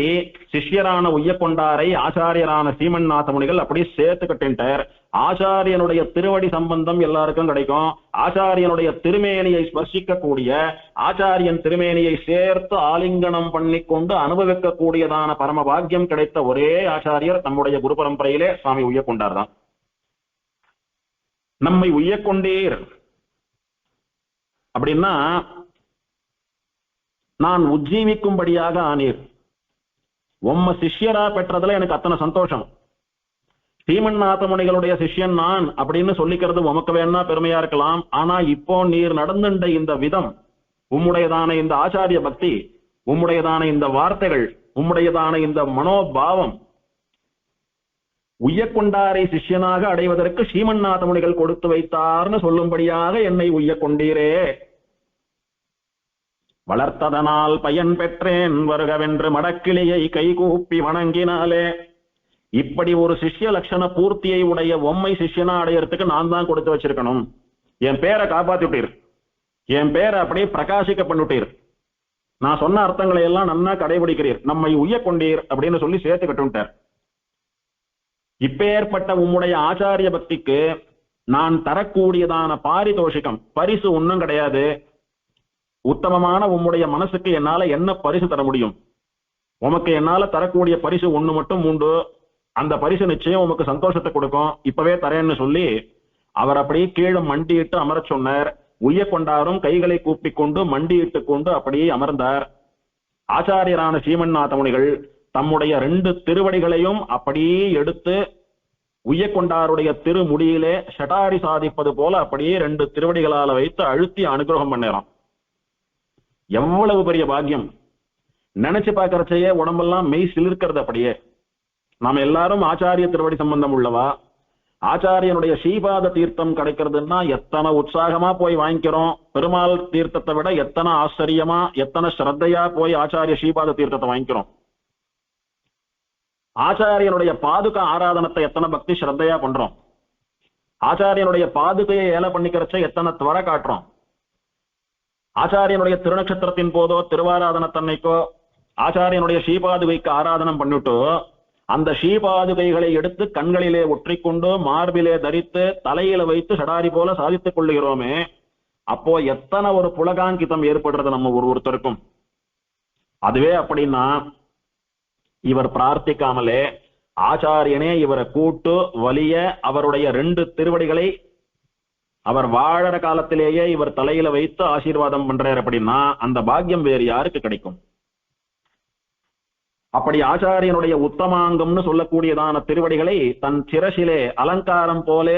சிஷ்யரான உய்யக்கொண்டாரை ஆச்சாரியரான ஸ்ரீமன்னாத முனிகள் அப்படி சேர்த்து கட்டின்றார். ஆச்சாரியனுடைய திருவடி சம்பந்தம் எல்லாருக்கும் கிடைக்கும். ஆச்சாரியனுடைய திருமேனியை ஸ்பர்சிக்க கூடிய, ஆச்சாரியன் திருமேனியை சேர்த்து ஆலிங்கனம் பண்ணி கொண்டு அனுபவிக்க கூடியதான பரம பாக்கியம் கிடைத்த ஒரே ஆச்சாரியர் நம்முடைய குரு பரம்பரையிலே சுவாமி உய்யக்கொண்டார் தான். நம்மை உய்யக்கொண்டீர் அப்படின்னா நான் உஜ்ஜீவிக்கும்படியாக ஆனீர். உம்ம சிஷ்யரா பெற்றதுல எனக்கு அத்தனை சந்தோஷம். ஸ்ரீமன்னாத முனிகளுடைய சிஷ்யன் நான் அப்படின்னு சொல்லிக்கிறது உமக்கு வேணா பெருமையா இருக்கலாம். ஆனா இப்போ நீர் நடந்துட்ட இந்த விதம், உம்முடையதான இந்த ஆச்சாரிய பக்தி, உம்முடையதான இந்த வார்த்தைகள், உம்முடையதான இந்த மனோபாவம் உய்யக்கொண்டாரை சிஷ்யனாக அடைவதற்கு ஸ்ரீமன்னாத முனிகள் கொடுத்து வைத்தார்னு சொல்லும்படியாக என்னை உய்யக்கொண்டீரே. வளர்த்ததனால் பயன் பெற்றேன் வருகவென்று மடக்கிளியை கைகூப்பி வணங்கினாலே. இப்படி ஒரு சிஷ்ய லட்சண பூர்த்தியை உடைய உம்மை சிஷ்யனா அடையறதுக்கு நான் தான் கொடுத்து வச்சிருக்கணும். என் பேரை காப்பாத்திட்டீர், என் பேரை அப்படியே பிரகாசிக்க பண்ணிட்டீர், நான் சொன்ன அர்த்தங்களை எல்லாம் நன்னா கடைபிடிக்கிறீர், நம்மை உய்யக்கொண்டீர் அப்படின்னு சொல்லி சேர்த்து கட்டுட்டார். இப்பேற்பட்ட உம்முடைய ஆச்சாரிய பக்திக்கு நான் தரக்கூடியதான பாரிதோஷிகம், பரிசு ஒன்னும் கிடையாது. உத்தமமான உம்முடைய மனசுக்கு என்னால என்ன பரிசு தர முடியும்? உமக்கு என்னால தரக்கூடிய பரிசு ஒண்ணு மட்டும் உண்டு. அந்த பரிசு நிச்சயம் உமக்கு சந்தோஷத்தை கொடுக்கும், இப்பவே தரேன்னு சொல்லி அவர் அப்படியே கீழே மண்டியிட்டு அமர சொன்னார். உய்யக்கொண்டாரும் கைகளை கூப்பிக் கொண்டு மண்டியிட்டு கொண்டு அப்படியே அமர்ந்தார். ஆச்சாரியரான ஸ்ரீமன்னாத முனிகள் தம்முடைய 2 திருவடிகளையும் அப்படியே எடுத்து உய்யக்கொண்டாருடைய திருமுடியிலே ஷடாரி சாதிப்பது போல அப்படியே 2 திருவடிகளால வைத்து அழுத்தி அனுகிரகம் பண்ணலாம். எவ்வளவு பெரிய பாக்கியம்! நினைச்சு பார்க்கறச்சையே உடம்பெல்லாம் மெய் சிலிர்க்கிறது. அப்படியே நாம எல்லாரும் ஆச்சாரிய திருவடி சம்பந்தம் உள்ளவா. ஆச்சாரியனுடைய ஸ்ரீபாத தீர்த்தம் கிடைக்கிறதுன்னா எத்தனை உற்சாகமா போய் வாங்கிக்கிறோம். பெருமாள் தீர்த்தத்தை விட எத்தனை ஆச்சரியமா, எத்தனை ஸ்ரத்தையா போய் ஆச்சாரிய ஸ்ரீபாத தீர்த்தத்தை வாங்கிக்கிறோம். ஆச்சாரியனுடைய பாதுகா ஆராதனத்தை எத்தனை பக்தி ஸ்ரத்தையா பண்றோம். ஆச்சாரியனுடைய பாதுகையை ஏல பண்ணிக்கிறச்ச எத்தனை துவர காட்டுறோம். ஆச்சாரியனுடைய திருநட்சத்திரத்தின் போதோ திருவாராதனத்தன்னைக்கோ ஆச்சாரியனுடைய ஸ்ரீபாதுகைக்கு ஆராதனம் பண்ணிட்டு அந்த ஸ்ரீபாதுகைகளை எடுத்து கண்களிலே ஒற்றிக்கொண்டு மார்பிலே தரித்து தலையில வைத்து சடாரி போல சாதித்துக் கொள்ளுகிறோமே, அப்போ எத்தனை ஒரு புலகாங்கிதம் ஏற்படுறது நம்ம ஒருத்தருக்கும். அதுவே அப்படின்னா இவர் பிரார்த்திக்காமலே ஆச்சாரியனே இவரை கூட்டு வலிய அவருடைய 2 திருவடிகளை அவர் வாழற காலத்திலேயே இவர் தலையில வைத்து ஆசீர்வாதம் பண்றார். அப்படின்னா அந்த பாக்கியம் வேறு யாருக்கு கிடைக்கும்? அப்படி ஆச்சாரியனுடைய உத்தமாங்கம்னு சொல்லக்கூடியதான திருவடிகளை தன் சிரசிலே அலங்காரம் போலே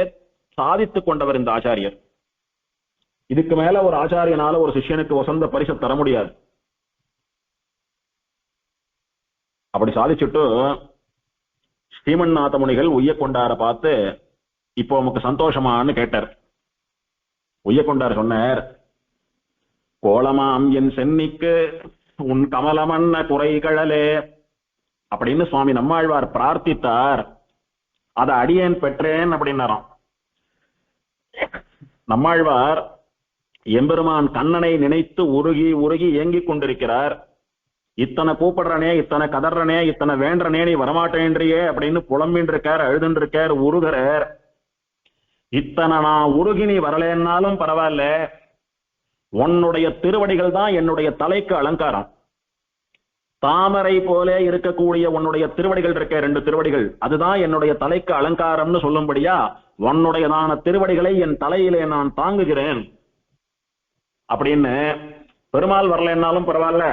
சாதித்துக் கொண்டவர் இந்த ஆச்சாரியர். இதுக்கு மேல ஒரு ஆச்சாரியனால ஒரு சிஷ்யனுக்கு வசந்த பரிசு தர முடியாது. அப்படி சாதிச்சுட்டு ஸ்ரீமன்னாத முனிகள் உய்யக்கொண்டார பார்த்து இப்போ உமக்கு சந்தோஷமான்னு கேட்டார். உய்யக்கொண்டார் சொன்னார், கோலமாம் என் சென்னிக்கு உன் கமலமன்ன குறைகழலே அப்படின்னு சுவாமி நம்மாழ்வார் பிரார்த்தித்தார். அதை அடியேன் பெற்றேன் அப்படின்னாராம். நம்மாழ்வார் எம்பெருமான் கண்ணனை நினைத்து உருகி உருகி ஏங்கிக் கொண்டிருக்கிறார். இத்தனை கூப்பிடுறனே, இத்தனை கதறனே, இத்தனை வேண்டனே, நீ வரமாட்டேன்றியே அப்படின்னு புலம்பின் இருக்கார், அழுதுன்னு இருக்கார், உருகிறார். இத்தனை நான் உருகி நீ வரலன்னாலும் பரவாயில்ல, உன்னுடைய திருவடிகள் தான் என்னுடைய தலைக்கு அலங்காரம். தாமரை போல இருக்கக்கூடிய உன்னுடைய திருவடிகள் இருக்க, 2 திருவடிகள், அதுதான் என்னுடைய தலைக்கு அலங்காரம்னு சொல்லும்படியா உன்னுடையதான திருவடிகளை என் தலையிலே நான் தாங்குகிறேன் அப்படின்னு. பெருமாள் வரலன்னாலும் பரவாயில்ல,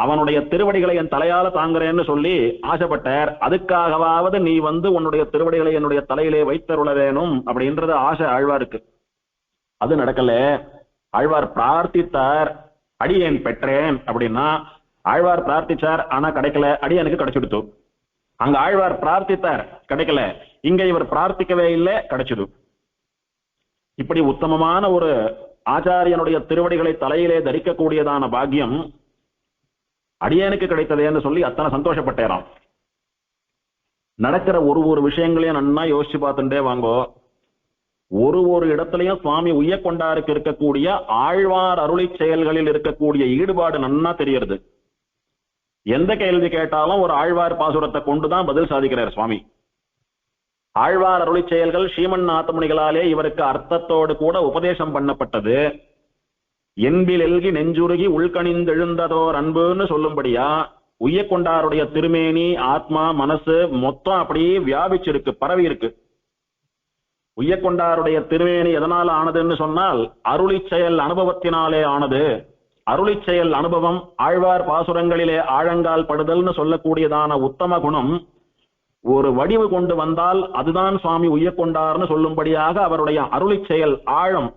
அவனுடைய திருவடிகளை என் தலையால தாங்குறேன்னு சொல்லி ஆசைப்பட்டார். அதுக்காகவாவது நீ வந்து உன்னுடைய திருவடிகளை என்னுடைய தலையிலே வைத்தருள வேணும் அப்படின்றது ஆசை ஆழ்வாருக்கு. அது நடக்கல. ஆழ்வார் பிரார்த்தித்தார், அடியேன் பெற்றேன் அப்படின்னா. ஆழ்வார் பிரார்த்திச்சார், ஆனா கிடைக்கல, அடியனுக்கு கிடைச்சுடுத்து. அங்க ஆழ்வார் பிரார்த்தித்தார், கிடைக்கல, இங்க இவர் பிரார்த்திக்கவே இல்லை, கிடைச்சது. இப்படி உத்தமமான ஒரு ஆச்சாரியனுடைய திருவடிகளை தலையிலே தரிக்கக்கூடியதான பாக்கியம் அடியனுக்கு கிடைத்ததேன்னு சொல்லி அத்தனை சந்தோஷப்பட்டேராம். நடக்கிற ஒரு விஷயங்களையும் நன்னா யோசிச்சு பார்த்துட்டே வாங்கோ. ஒரு இடத்துலயும் சுவாமி உய்யக்கொண்டாருக்கு இருக்கக்கூடிய ஆழ்வார் அருளி செயல்களில் இருக்கக்கூடிய ஈடுபாடு நன்னா தெரியறது. எந்த கேள்வி கேட்டாலும் ஒரு ஆழ்வார் பாசுரத்தை கொண்டுதான் பதில் சாதிக்கிறார் சுவாமி. ஆழ்வார் அருளி செயல்கள் ஸ்ரீமன் நாதமுனிகளாலே இவருக்கு அர்த்தத்தோடு கூட உபதேசம் பண்ணப்பட்டது. என்பில் எல்கி நெஞ்சுருகி உள்கணிந்தெழுந்ததோர் அன்புன்னு சொல்லும்படியா உய்யக்கொண்டாருடைய திருமேனி, ஆத்மா, மனசு மொத்தம் அப்படியே வியாபிச்சிருக்கு, பரவி இருக்கு. உய்யக்கொண்டாருடைய திருமேனி எதனால ஆனதுன்னு சொன்னால் அருளி செயல் அனுபவத்தினாலே ஆனது. அருளி செயல் அனுபவம் ஆழ்வார் பாசுரங்களிலே ஆழங்கால் படுதல்னு சொல்லக்கூடியதான உத்தம குணம் ஒரு வடிவு கொண்டு வந்தால் அதுதான் சுவாமி உய்யக்கொண்டார்னு சொல்லும்படியாக அவருடைய அருளி செயல் ஆழம்,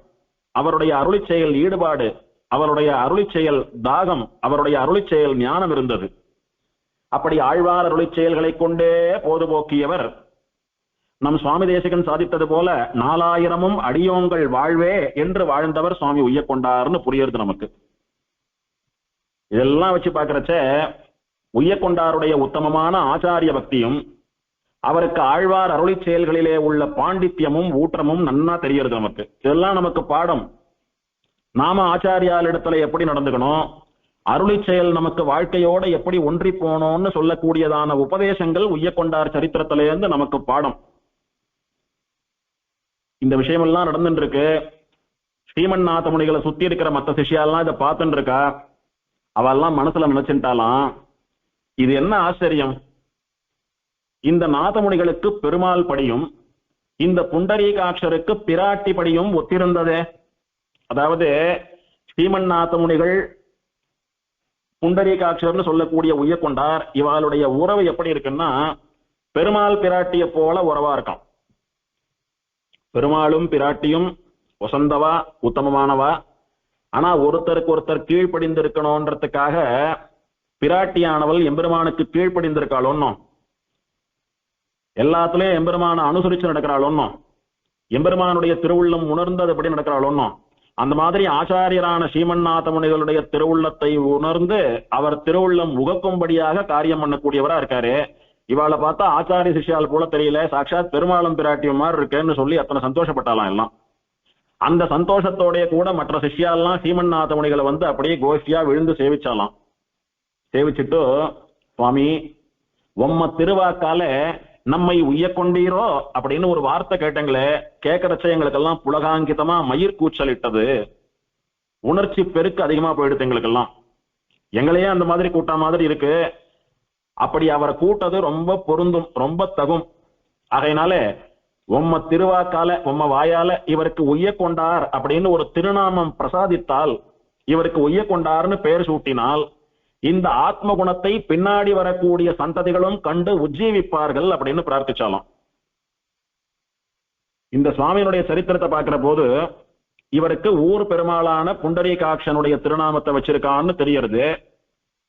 அவருடைய அருளி செயல் ஈடுபாடு, அவருடைய அருளி செயல் தாகம், அவருடைய அருளி செயல் ஞானம் இருந்தது. அப்படி ஆழ்வார் அருளி செயல்களை கொண்டே போதுபோக்கியவர். நம் சுவாமி தேசிகன் சாதித்தது போல 4000 அடியோங்கள் வாழ்வே என்று வாழ்ந்தவர் சுவாமி உய்யக்கொண்டார்னு புரியுறது நமக்கு. இதெல்லாம் வச்சு பார்க்கறச்ச உய்யக்கொண்டாருடைய உத்தமமான ஆச்சாரிய பக்தியும் அவருக்கு ஆழ்வார் அருளி செயல்களிலே உள்ள பாண்டித்யமும் ஊற்றமும் நன்னா தெரியறது நமக்கு. இதெல்லாம் நமக்கு பாடம். நாம ஆச்சாரியால் இடத்துல எப்படி நடந்துக்கணும், அருளி செயல் நமக்கு வாழ்க்கையோட எப்படி ஒன்றி போனோம்னு சொல்லக்கூடியதான உபதேசங்கள் உய்யக்கொண்டார் சரித்திரத்திலேருந்து நமக்கு பாடம். இந்த விஷயமெல்லாம் நடந்துட்டு இருக்கு. ஸ்ரீமன் நாதமுனிகளை சுத்தி இருக்கிற மற்ற சிஷ்யாலாம் இதை பார்த்துட்டு இருக்கா. அவெல்லாம் மனசுல நினைச்சுட்டாலாம், இது என்ன ஆச்சரியம், இந்த நாதமுனிகளுக்கு பெருமாள் படியும் இந்த புண்டரீகாட்சருக்கு பிராட்டி படியும் ஒத்திருந்ததே. அதாவது ஸ்ரீமன் நாதமுனிகள் புண்டரீகாட்சர்னு சொல்லக்கூடிய உய்யக்கொண்டார் இவளுடைய உறவு எப்படி இருக்குன்னா பெருமாள் பிராட்டிய போல உறவா இருக்கான். பெருமாளும் பிராட்டியும் வசந்தவா, உத்தமமானவா. ஆனா ஒருத்தருக்கு ஒருத்தர் கீழ்ப்படிந்திருக்கணும்ன்றதுக்காக பிராட்டியானவள் எம்பெருமானுக்கு கீழ்ப்படிந்திருக்காள் ஒன்னும், எல்லாத்துலயும் எம்பெருமான அனுசரிச்சு நடக்கிறாள் ஒன்னும், எம்பெருமானுடைய திருவுள்ளம் உணர்ந்தது எப்படி நடக்கிறாள் ஒன்னும். அந்த மாதிரி ஆச்சாரியரான ஸ்ரீமன்னாதமுனிகளுடைய திருவுள்ளத்தை உணர்ந்து அவர் திருவுள்ளம் உகக்கும்படியாக காரியம் பண்ணக்கூடியவரா இருக்காரு. இவாளை பார்த்தா ஆச்சாரிய சிஷ்யால் போல தெரியல, சாட்சாத் பெருமாளும் பிராட்டியும் மாதிரி இருக்கேன்னு சொல்லி அத்தனை சந்தோஷப்பட்டாலாம் எல்லாம். அந்த சந்தோஷத்தோடைய கூட மற்ற சிஷ்யாலாம் ஸ்ரீமன்னாதமுனிகளை வந்து அப்படியே கோஷ்டியா விழுந்து சேவிச்சாலாம். சேவிச்சுட்டு, சுவாமி உம்ம திருவாக்கால நம்மை உய்யக்கொண்டீரோ அப்படின்னு ஒரு வார்த்தை கேட்டங்களே, கேட்கறச்ச எங்களுக்கெல்லாம் புலகாங்கிதமா மயிர் கூச்சலிட்டது, உணர்ச்சி பெருக்கு அதிகமா போயிடுது எங்களுக்கெல்லாம். எங்களையே அந்த மாதிரி கூட்ட மாதிரி இருக்கு. அப்படி அவரை கூட்டது ரொம்ப பொருந்தும், ரொம்ப தகும். ஆகையினால உம்ம திருவாக்கால உம்ம வாயால இவருக்கு உய்யக்கொண்டார் அப்படின்னு ஒரு திருநாமம் பிரசாதித்தால், இவருக்கு உய்யக்கொண்டார்னு பெயர் சூட்டினால் இந்த ஆத்ம குணத்தை பின்னாடி வரக்கூடிய சந்ததிகளும் கண்டு உஜ்ஜீவிப்பார்கள் அப்படின்னு பிரார்த்திச்சாலும். இந்த சுவாமியினுடைய சரித்திரத்தை பார்க்கிற போது இவருக்கு ஊர் பெருமாளான புண்டரீகாட்சனுடைய திருநாமத்தை வச்சிருக்கான்னு தெரியறது.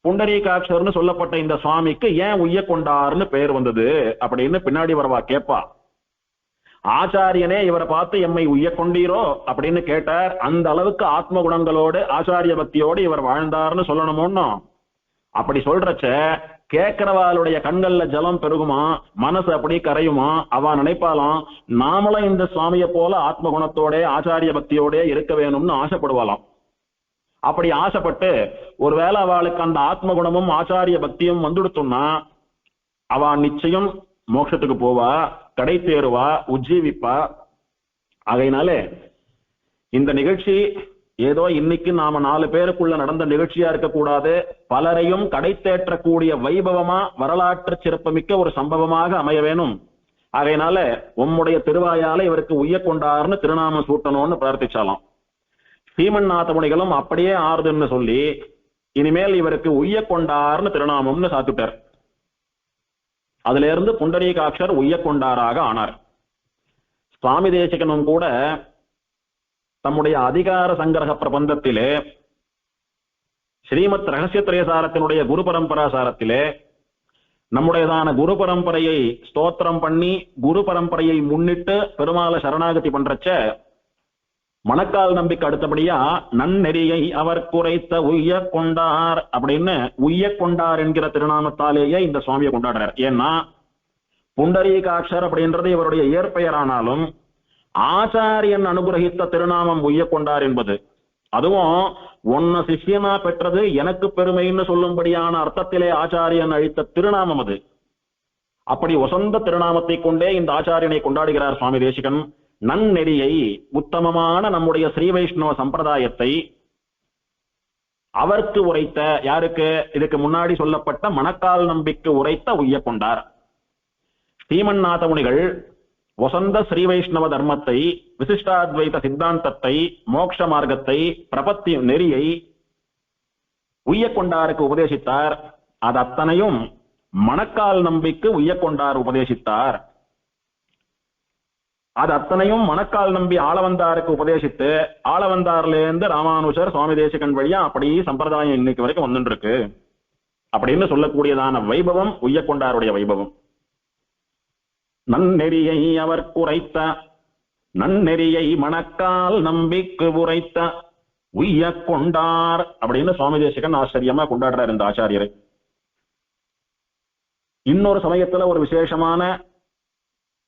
புண்டரீகாட்சர்னு சொல்லப்பட்ட இந்த சுவாமிக்கு ஏன் உய்யக்கொண்டார்னு பெயர் வந்தது அப்படின்னு பின்னாடி வரவா கேட்பா. ஆச்சாரியனே இவரை பார்த்து எம்மை உய்ய கொண்டீரோ அப்படின்னு கேட்டார். அந்த அளவுக்கு ஆத்ம குணங்களோடு ஆச்சாரிய பக்தியோடு இவர் வாழ்ந்தார்னு சொல்லணுமோன்னு. அப்படி சொல்றச்ச கேட்கிறவாளுடைய கண்கள்ல ஜலம் பெருகுமா, மனசு அப்படி கரையுமா. அவ நினைப்பாலாம் நாமளும் இந்த சுவாமியை போல ஆத்ம குணத்தோட ஆச்சாரிய பக்தியோட இருக்க வேணும்னு ஆசைப்படுவாளாம். அப்படி ஆசைப்பட்டு ஒருவேளை அவளுக்கு அந்த ஆத்ம குணமும் ஆச்சாரிய பக்தியும் வந்துடுத்தோம்னா அவ நிச்சயம் மோட்சத்துக்கு போவா, கடை தேருவா, உஜ்ஜீவிப்பா. ஆகையினாலே இந்த நிகழ்ச்சி ஏதோ இன்னைக்கு நாம 4 பேருக்குள்ள நடந்த நிகழ்ச்சியா இருக்கக்கூடாது, பலரையும் கடை தேற்றக்கூடிய வைபவமா வரலாற்று சிறப்புமிக்க ஒரு சம்பவமாக அமைய வேணும். ஆகையினால உம்முடைய திருவாயால இவருக்கு உய்ய கொண்டார்னு திருநாமம் சூட்டணும்னு பிரார்த்திச்சாலாம். ஸ்ரீமன்னாத முனிகளும் அப்படியே ஆறுதுன்னு சொல்லி இனிமேல் இவருக்கு உய்ய கொண்டார்னு திருநாமம்னு சாத்துட்டார். அதுல இருந்து புண்டரீகாட்சர் உய்ய கொண்டாராக ஆனார். சுவாமி தேசிகனும் கூட தம்முடைய அதிகார சங்கிரக பிரபந்தத்திலே ஸ்ரீமத் ரகசிய திரயசாரத்தினுடைய குரு பரம்பராசாரத்திலே நம்முடையதான குரு பரம்பரையை ஸ்தோத்திரம் பண்ணி குரு பரம்பரையை முன்னிட்டு பெருமாளை சரணாகதி பண்றச்ச மணக்கால் நம்பிக்கை அடுத்தபடியா நன்னெறியை அவர் குறைத்த உய்ய கொண்டார் அப்படின்னு உய்ய கொண்டார் என்கிற திருநாமத்தாலேயே இந்த சுவாமியை கொண்டாடுறார். ஏன்னா புண்டரீகாட்சர் அப்படின்றது இவருடைய இயற்பெயரானாலும் ஆச்சாரியன் அனுகிரகித்த திருநாமம் உய்ய கொண்டார் என்பது, அதுவும் ஒன்ன சிஷ்யனா பெற்றது எனக்கு பெருமைன்னு சொல்லும்படியான அர்த்தத்திலே ஆச்சாரியன் அளித்த திருநாமம் அது. அப்படி வசந்த திருநாமத்தை கொண்டே இந்த ஆச்சாரியனை கொண்டாடுகிறார் சுவாமி தேசிகன். நன்னெறியை உத்தமமான நம்முடைய ஸ்ரீ வைஷ்ணவ சம்பிரதாயத்தை அவருக்கு உரைத்த, யாருக்கு? இதுக்கு முன்னாடி சொல்லப்பட்ட மணக்கால் நம்பிக்கு உரைத்த உய்ய கொண்டார். ஸ்ரீமன்னாத முனிகள் வசந்த ஸ்ரீ வைஷ்ணவ தர்மத்தை, விசிஷ்டாத்வைத சித்தாந்தத்தை, மோட்ச மார்க்கத்தை, பிரபத்தி நெறியை உய்ய கொண்டாருக்கு உபதேசித்தார். அது அத்தனையும் மணக்கால் நம்பிக்கு உய்ய கொண்டார் உபதேசித்தார். அது அத்தனையும் மணக்கால் நம்பி ஆளவந்தாருக்கு உபதேசித்து ஆளவந்தார்ல இருந்து ராமானுஜர் சுவாமி தேசிகன் வழியா அப்படி சம்பிரதாயம் இன்னைக்கு வரைக்கும் வந்துட்டு இருக்கு அப்படின்னு சொல்லக்கூடியதான வைபவம் உய்ய கொண்டாருடைய வைபவம். நன்னெறியை அவர் குறைத்த நன்னெறியை மணக்கால் நம்பிக்கு உரைத்த உய்ய கொண்டார் அப்படின்னு சுவாமி தேசிகன் ஆச்சரியமா கொண்டாடுறார் இந்த ஆச்சாரியரை. இன்னொரு சமயத்துல ஒரு விசேஷமான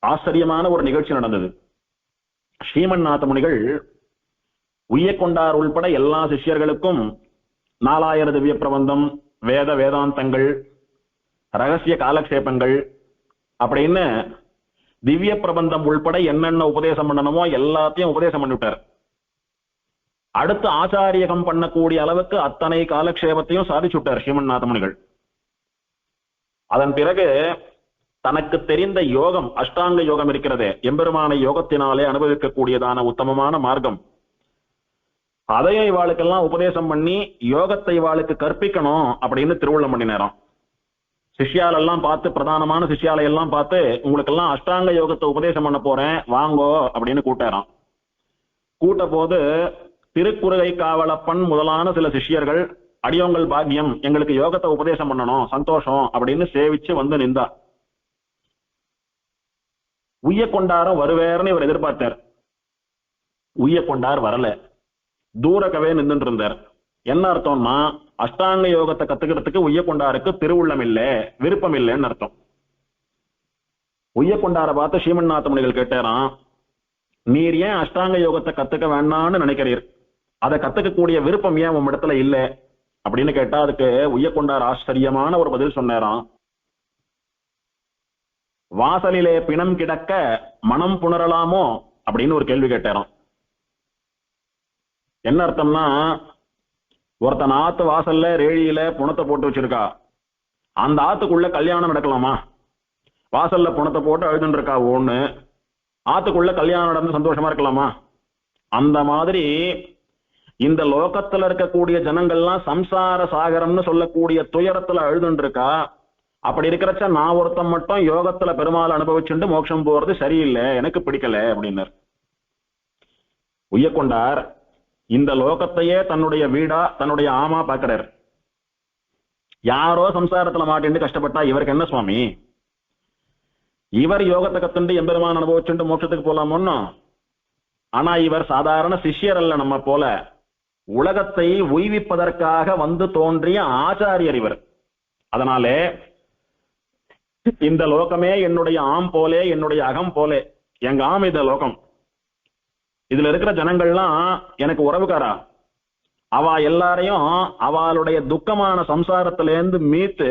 ஆச்சரியமான ஒரு நிகழ்ச்சி நடந்தது. ஸ்ரீமன்னாத முனிகள் உய்ய கொண்டார் உள்பட எல்லா சிஷ்யர்களுக்கும் 4000 திவ்ய பிரபந்தம், வேத வேதாந்தங்கள், ரகசிய காலக்ஷேபங்கள் அப்படின்னு திவ்ய பிரபந்தம் உள்பட என்னென்ன உபதேசம் பண்ணணுமோ எல்லாத்தையும் உபதேசம் பண்ணிவிட்டார். அடுத்து ஆச்சாரியகம் பண்ணக்கூடிய அளவுக்கு அத்தனை காலக்ஷேபத்தையும் சாதிச்சுட்டார் ஸ்ரீமன்னாத முனிகள். அதன் பிறகு தனக்கு தெரிந்த யோகம், அஷ்டாங்க யோகம் இருக்கிறதே, எம்பெருமான யோகத்தினாலே அனுபவிக்கக்கூடியதான உத்தமமான மார்க்கம், அதையே இவாளுக்கெல்லாம் உபதேசம் பண்ணி யோகத்தை இவாளுக்கு கற்பிக்கணும் அப்படின்னு திருவுள்ளம் பண்ணினேராம். சிஷ்யாலெல்லாம் பார்த்து, பிரதானமான சிஷ்யாலை எல்லாம் பார்த்து, உங்களுக்கெல்லாம் அஷ்டாங்க யோகத்தை உபதேசம் பண்ண போறேன் வாங்கோ அப்படின்னு கூட்டாராம். கூட்ட போது திருக்குறுகை காவலப்பன் முதலான சில சிஷ்யர்கள், அடியோங்கள் பாக்கியம், எங்களுக்கு யோகத்தை உபதேசம் பண்ணணும், சந்தோஷம் அப்படின்னு சேவிச்சு வந்து நின்றா. உய்ய கொண்டாரும் வருவேர்னு இவர் எதிர்பார்த்தார். உய்ய கொண்டார் வரல, தூரக்கவே நின்றுட்டு இருந்தார். என்ன அர்த்தம்னா அஷ்டாங்க யோகத்தை கத்துக்கிறதுக்கு உய்ய கொண்டாருக்கு திருவுள்ளம் இல்ல, விருப்பம் இல்லைன்னு அர்த்தம். உய்ய கொண்டார பார்த்து ஸ்ரீமன்னாத முனிகள் கேட்டாராம், நீர் ஏன் அஷ்டாங்க யோகத்தை கத்துக்க வேண்டாம்னு நினைக்கிறீர், அதை கத்துக்கக்கூடிய விருப்பம் ஏன் உன் இடத்துல இல்ல அப்படின்னு கேட்டா, அதுக்கு உய்ய கொண்டார் ஆச்சரியமான ஒரு பதில் சொன்னாராம். வாசலிலே பிணம் கிடக்க மனம் புணரலாமோ அப்படின்னு ஒரு கேள்வி கேட்டாராம். என்ன அர்த்தம்னா, ஒருத்தன் ஆத்து வாசல்ல ரேழியில புணத்தை போட்டு வச்சிருக்கா, அந்த ஆத்துக்குள்ள கல்யாணம் நடக்கலாமா? வாசல்ல புணத்தை போட்டு அழுதுன்னு இருக்கா ஒண்ணு, ஆத்துக்குள்ள கல்யாணம் நடந்து சந்தோஷமா இருக்கலாமா? அந்த மாதிரி இந்த லோகத்துல இருக்கக்கூடிய ஜனங்கள்லாம் சம்சார சாகரம்னு சொல்லக்கூடிய துயரத்துல அழுதுன்னு இருக்கா. அப்படி இருக்கிறச்ச நான் ஒருத்தன் மட்டும் யோகத்துல பெருமாள் அனுபவிச்சுட்டு மோட்சம் போறது சரியில்லை, எனக்கு பிடிக்கல அப்படின்னார். உய்ய கொண்டார் இந்த லோகத்தையே தன்னுடைய வீடா, தன்னுடைய ஆமா பாக்குறார். யாரோ சம்சாரத்துல மாட்டின்னு கஷ்டப்பட்டா இவருக்கு என்ன சுவாமி? இவர் யோகத்தை கத்துண்டு எம்பெருமான் அனுபவிச்சுட்டு மோட்சத்துக்கு போலாமோன்னு. ஆனா இவர் சாதாரண சிஷ்யர் அல்ல, நம்ம போல உலகத்தை உய்விப்பதற்காக வந்து தோன்றிய ஆச்சாரியர் இவர். அதனாலே இந்த லோகமே என்னுடைய ஆம் போலே, என்னுடைய அகம் போலே. எங்க ஆம் இந்த லோகம். இதுல இருக்கிற ஜனங்கள்லாம் எனக்கு உறவுக்காரா. அவ எல்லாரையும் அவளுடைய துக்கமான சம்சாரத்திலேருந்து மீட்டு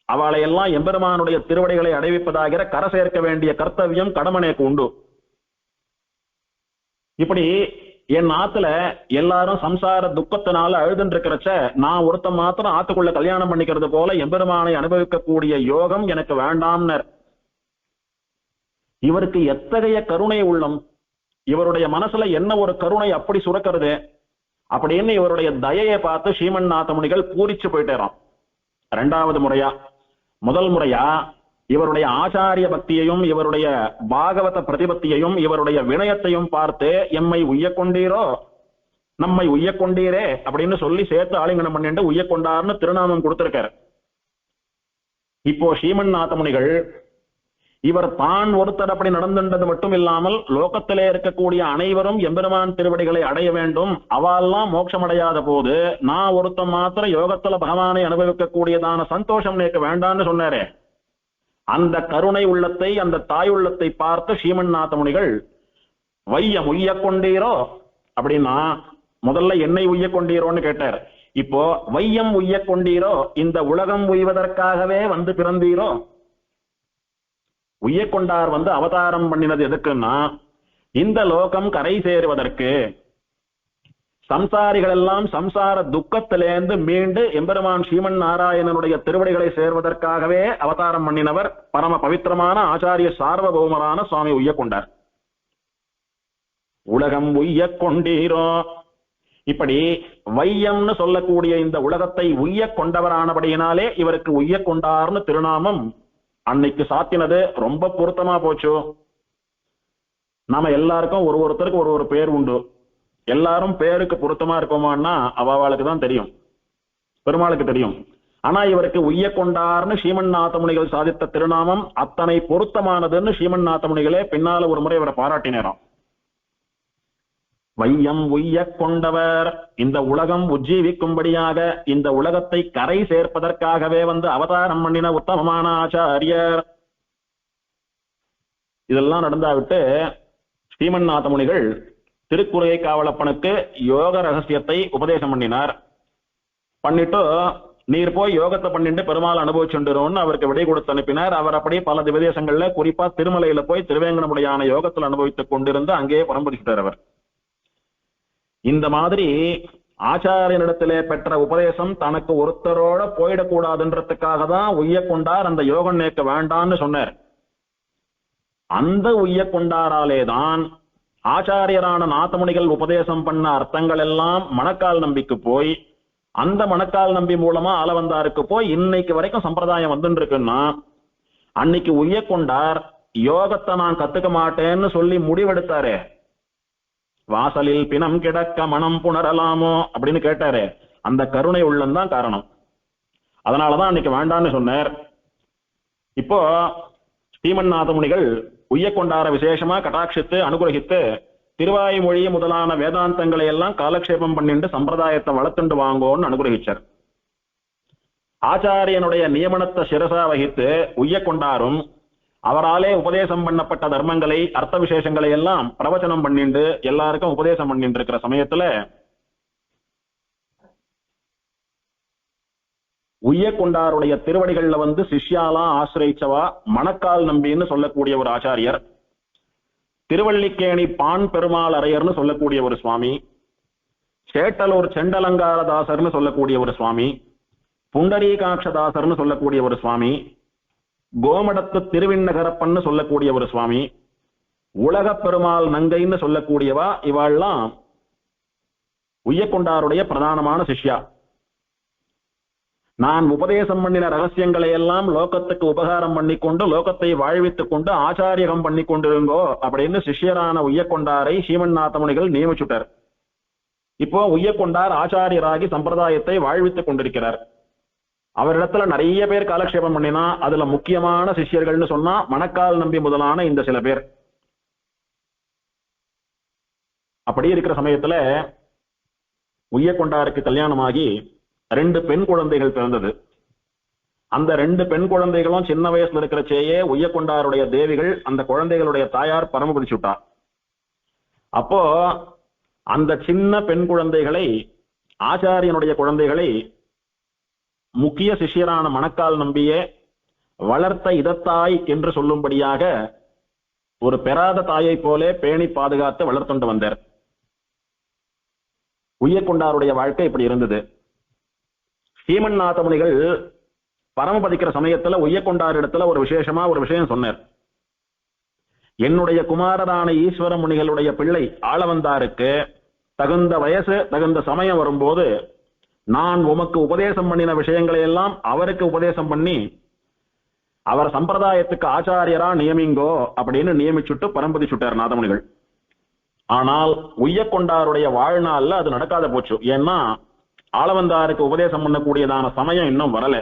அவளை எல்லாம் எம்பெருமானுடைய திருவடிகளை அடைவிப்பதாகிற கரை சேர்க்க வேண்டிய கர்த்தவியம் கடமனேக்கு உண்டு. இப்படி என் ஆத்துல எல்லாரும் சம்சார துக்கத்தினால அழுதுன்னு இருக்கிறச்ச நான் ஒருத்த மாத்திரம் ஆத்துக்குள்ள கல்யாணம் பண்ணிக்கிறது போல எம்பெருமானை அனுபவிக்கக்கூடிய யோகம் எனக்கு வேண்டாம்னர். இவருக்கு எத்தகைய கருணை உள்ளம், இவருடைய மனசுல என்ன ஒரு கருணை அப்படி சுரக்கிறது அப்படின்னு இவருடைய தயையை பார்த்து ஸ்ரீமன்னாத முனிகள் பூரிச்சு போயிட்டேறான். இரண்டாவது முறையா, முதல் முறையா இவருடைய ஆச்சாரிய பக்தியையும் இவருடைய பாகவத பிரதிபத்தியையும் இவருடைய வினயத்தையும் பார்த்து எம்மை உய்ய கொண்டீரோ, நம்மை உய்ய கொண்டீரே அப்படின்னு சொல்லி சேர்த்து ஆலிங்கனம் பண்ணிட்டு உய்ய கொண்டார்னு திருநாமம் கொடுத்திருக்காரு. இப்போ ஸ்ரீமன்னாத முனிகள் இவர் தான் ஒருத்தர் அப்படி நடந்துன்றது மட்டும் இல்லாமல் லோகத்திலே இருக்கக்கூடிய அனைவரும் எம்பெருமான் திருவடிகளை அடைய வேண்டும், அவெல்லாம் மோட்சம் அடையாத போது நான் ஒருத்தன் மாத்திரம் யோகத்துல பகவானை அனுபவிக்கக்கூடியதான சந்தோஷம் நேக்கு வேண்டான்னு சொன்னாரே, அந்த கருணை உள்ளத்தை, அந்த தாய் உள்ளத்தை பார்த்து ஸ்ரீமன்னாத முனிகள் வையம் உய்ய கொண்டீரோ அப்படின்னா, முதல்ல என்னை உய்ய கொண்டீரோன்னு கேட்டார். இப்போ வையம் உய்ய கொண்டீரோ, இந்த உலகம் உய்வதற்காகவே வந்து பிறந்தீரோ. உய்ய கொண்டார் வந்து அவதாரம் பண்ணினது எதுக்குன்னா, இந்த லோகம் கரை சேருவதற்கு, சம்சாரிகள் எல்லாம் சம்சார துக்கத்திலேந்து மீண்டு எம்பெருமான் ஸ்ரீமன் நாராயணனுடைய திருவடிகளை சேர்வதற்காகவே அவதாரம் பண்ணினவர் பரம பவித்திரமான ஆச்சாரிய சார்வபௌமரான சுவாமி உய்ய கொண்டார். உலகம் உய்ய கொண்டீரோ, இப்படி வையம்னு சொல்லக்கூடிய இந்த உலகத்தை உய்ய கொண்டவரானபடியினாலே இவருக்கு உய்ய கொண்டார்னு திருநாமம் அன்னைக்கு சாத்தினது ரொம்ப பொருத்தமா போச்சு. நாம எல்லாருக்கும் ஒருத்தருக்கு ஒரு பேர் உண்டு. எல்லாரும் பேருக்கு பொருத்தமா இருக்கோமான்னா அவளுக்கு தான் தெரியும், பெருமாளுக்கு தெரியும். ஆனா இவருக்கு உய்ய கொண்டார்னு ஸ்ரீமன்னாத முனிகள் சாதித்த திருநாமம் அத்தனை பொருத்தமானதுன்னு ஸ்ரீமன்னாத முனிகளே பின்னால ஒரு முறை இவரை பாராட்டினராம். வையம் உய்ய கொண்டவர், இந்த உலகம் உஜ்ஜீவிக்கும்படியாக இந்த உலகத்தை கரை சேர்ப்பதற்காகவே வந்து அவதாரம் பண்ணின உத்தமமான ஆச்சாரியர். இதெல்லாம் நடந்தாவிட்டு ஸ்ரீமன்னாத முனிகள் திருக்குறையை காவலப்பனுக்கு யோக ரகசியத்தை உபதேசம் பண்ணினார். பண்ணிட்டு நீர் போய் யோகத்தை பண்ணிட்டு பெருமாள் அனுபவிச்சுருன்னு அவருக்கு விடை கொடுத்து அனுப்பினார். அவர் அப்படியே பல விதேசங்கள்ல, குறிப்பா திருமலையில போய் திருவேங்கடமுடியான யோகத்தில் அனுபவித்துக் கொண்டிருந்து அங்கேயே பரம்பரிச்சிட்டார் அவர். இந்த மாதிரி ஆச்சாரியனிடத்திலே பெற்ற உபதேசம் தனக்கு ஒருத்தரோட போயிடக்கூடாதுன்றதுக்காக தான் உய்ய கொண்டார் அந்த யோகம் நேக்க வேண்டான்னு சொன்னார். அந்த உய்ய கொண்டாராலே தான் ஆச்சாரியரான நாதமுனிகள் உபதேசம் பண்ண அர்த்தங்கள் எல்லாம் மணக்கால் நம்பிக்கு போய், அந்த மணக்கால் நம்பி மூலமா ஆலவந்தாருக்கு போய் இன்னைக்கு வரைக்கும் சம்பிரதாயம் வந்துட்டு இருக்குன்னா, அன்னைக்கு உய்ய கொண்டார் யோகத்தை நான் கத்துக்க மாட்டேன்னு சொல்லி முடிவெடுத்தாரு. வாசலில் பிணம் கிடக்க மனம் புணரலாமோ அப்படின்னு கேட்டாரு. அந்த கருணை உள்ளம்தான் காரணம். அதனாலதான் அன்னைக்கு வேண்டான்னு சொன்னார். இப்போ ஸ்ரீமன்னாத முனிகள் உய்ய கொண்டார விசேஷமா கட்டாட்சித்து அனுகிரகித்து திருவாய்மொழி முதலான வேதாந்தங்களை எல்லாம் காலக்ஷேபம் பண்ணிட்டு சம்பிரதாயத்தை வளர்த்துண்டு வாங்கோன்னு அனுகிரகிச்சார். ஆச்சாரியனுடைய நியமனத்தை சிரசா வகித்து உய்ய கொண்டாரும் அவராலே உபதேசம் பண்ணப்பட்ட தர்மங்களை, அர்த்த விசேஷங்களை எல்லாம் பிரவச்சனம் பண்ணிட்டு எல்லாருக்கும் உபதேசம் பண்ணிட்டு இருக்கிற சமயத்துல உய்ய கொண்டாருடைய திருவடிகள்ல வந்து சிஷ்யாலாம் ஆசிரியச்சவா மணக்கால் நம்பின்னு சொல்லக்கூடிய ஒரு ஆச்சாரியர், திருவள்ளிக்கேணி பான் பெருமாள் அரையர்னு சொல்லக்கூடிய ஒரு சுவாமி, சேட்டலூர் செண்டலங்காரதாசர்னு சொல்லக்கூடிய ஒரு சுவாமி, புண்டரீகாட்சதாசர்னு சொல்லக்கூடிய ஒரு சுவாமி, கோமடத்து திருவிண்ணகரப்பன்னு சொல்லக்கூடிய ஒரு சுவாமி, உலக பெருமாள் நங்கைன்னு சொல்லக்கூடியவா, இவாள்லாம் உய்ய கொண்டாருடைய பிரதானமான சிஷ்யா. நான் உபதேசம் பண்ணின ரகசியங்களை எல்லாம் லோகத்துக்கு உபகாரம் பண்ணிக்கொண்டு லோகத்தை வாழ்வித்துக் கொண்டு ஆச்சாரியகம் பண்ணி கொண்டிருந்தோ அப்படின்னு சிஷ்யரான உய்ய கொண்டாரை ஸ்ரீமன்னாத முனிகள் நியமிச்சுட்டார். இப்போ உய்ய கொண்டார் ஆச்சாரியராகி சம்பிரதாயத்தை வாழ்வித்துக் கொண்டிருக்கிறார். அவரிடத்துல நிறைய பேர் காலக்ஷேபம் பண்ணினா அதுல முக்கியமான சிஷ்யர்கள்னு சொன்னா மணக்கால் நம்பி முதலான இந்த சில பேர். அப்படி இருக்கிற சமயத்துல உய்யக்கொண்டாருக்கு கல்யாணமாகி 2 பெண் குழந்தைகள் பிறந்தது. அந்த 2 பெண் குழந்தைகளும் சின்ன வயசுல இருக்கிறச்சேயே உய்யக்கொண்டாருடைய தேவிகள் அந்த குழந்தைகளுடைய தாயார் பரமபதிச்சு விட்டா. அப்போ அந்த சின்ன பெண் குழந்தைகளை, ஆச்சாரியனுடைய குழந்தைகளை முக்கிய சிஷ்யரான மணக்கால் நம்பியே வளர்த்த இதத்தாய் என்று சொல்லும்படியாக ஒரு பெறாத தாயை போலே பேணி பாதுகாத்து வளர்த்துண்டு வந்தார். உய்யக்கொண்டாருடைய வாழ்க்கை இப்படி இருந்தது. ஸ்ரீமன்னாத முனிகள் பரமபதிக்கிற சமயத்துல உய்யக்கொண்டார் இடத்துல ஒரு விசேஷமா ஒரு விஷயம் சொன்னார். என்னுடைய குமாரரான ஈஸ்வர முனிகளுடைய பிள்ளை ஆளவந்தாருக்கு தகுந்த வயசு தகுந்த சமயம் வரும்போது நான் உமக்கு உபதேசம் பண்ணின விஷயங்களை எல்லாம் அவருக்கு உபதேசம் பண்ணி அவர் சம்பிரதாயத்துக்கு ஆச்சாரியரா நியமிங்கோ அப்படின்னு நியமிச்சுட்டு பரம்பதி சுட்டார் நாதமுனிகள். ஆனால் உய்யக்கொண்டாருடைய வாழ்நாள்ல அது நடக்காத போச்சு. ஏன்னா ஆளவந்தாருக்கு உபதேசம் பண்ணக்கூடியதான சமயம் இன்னும் வரல.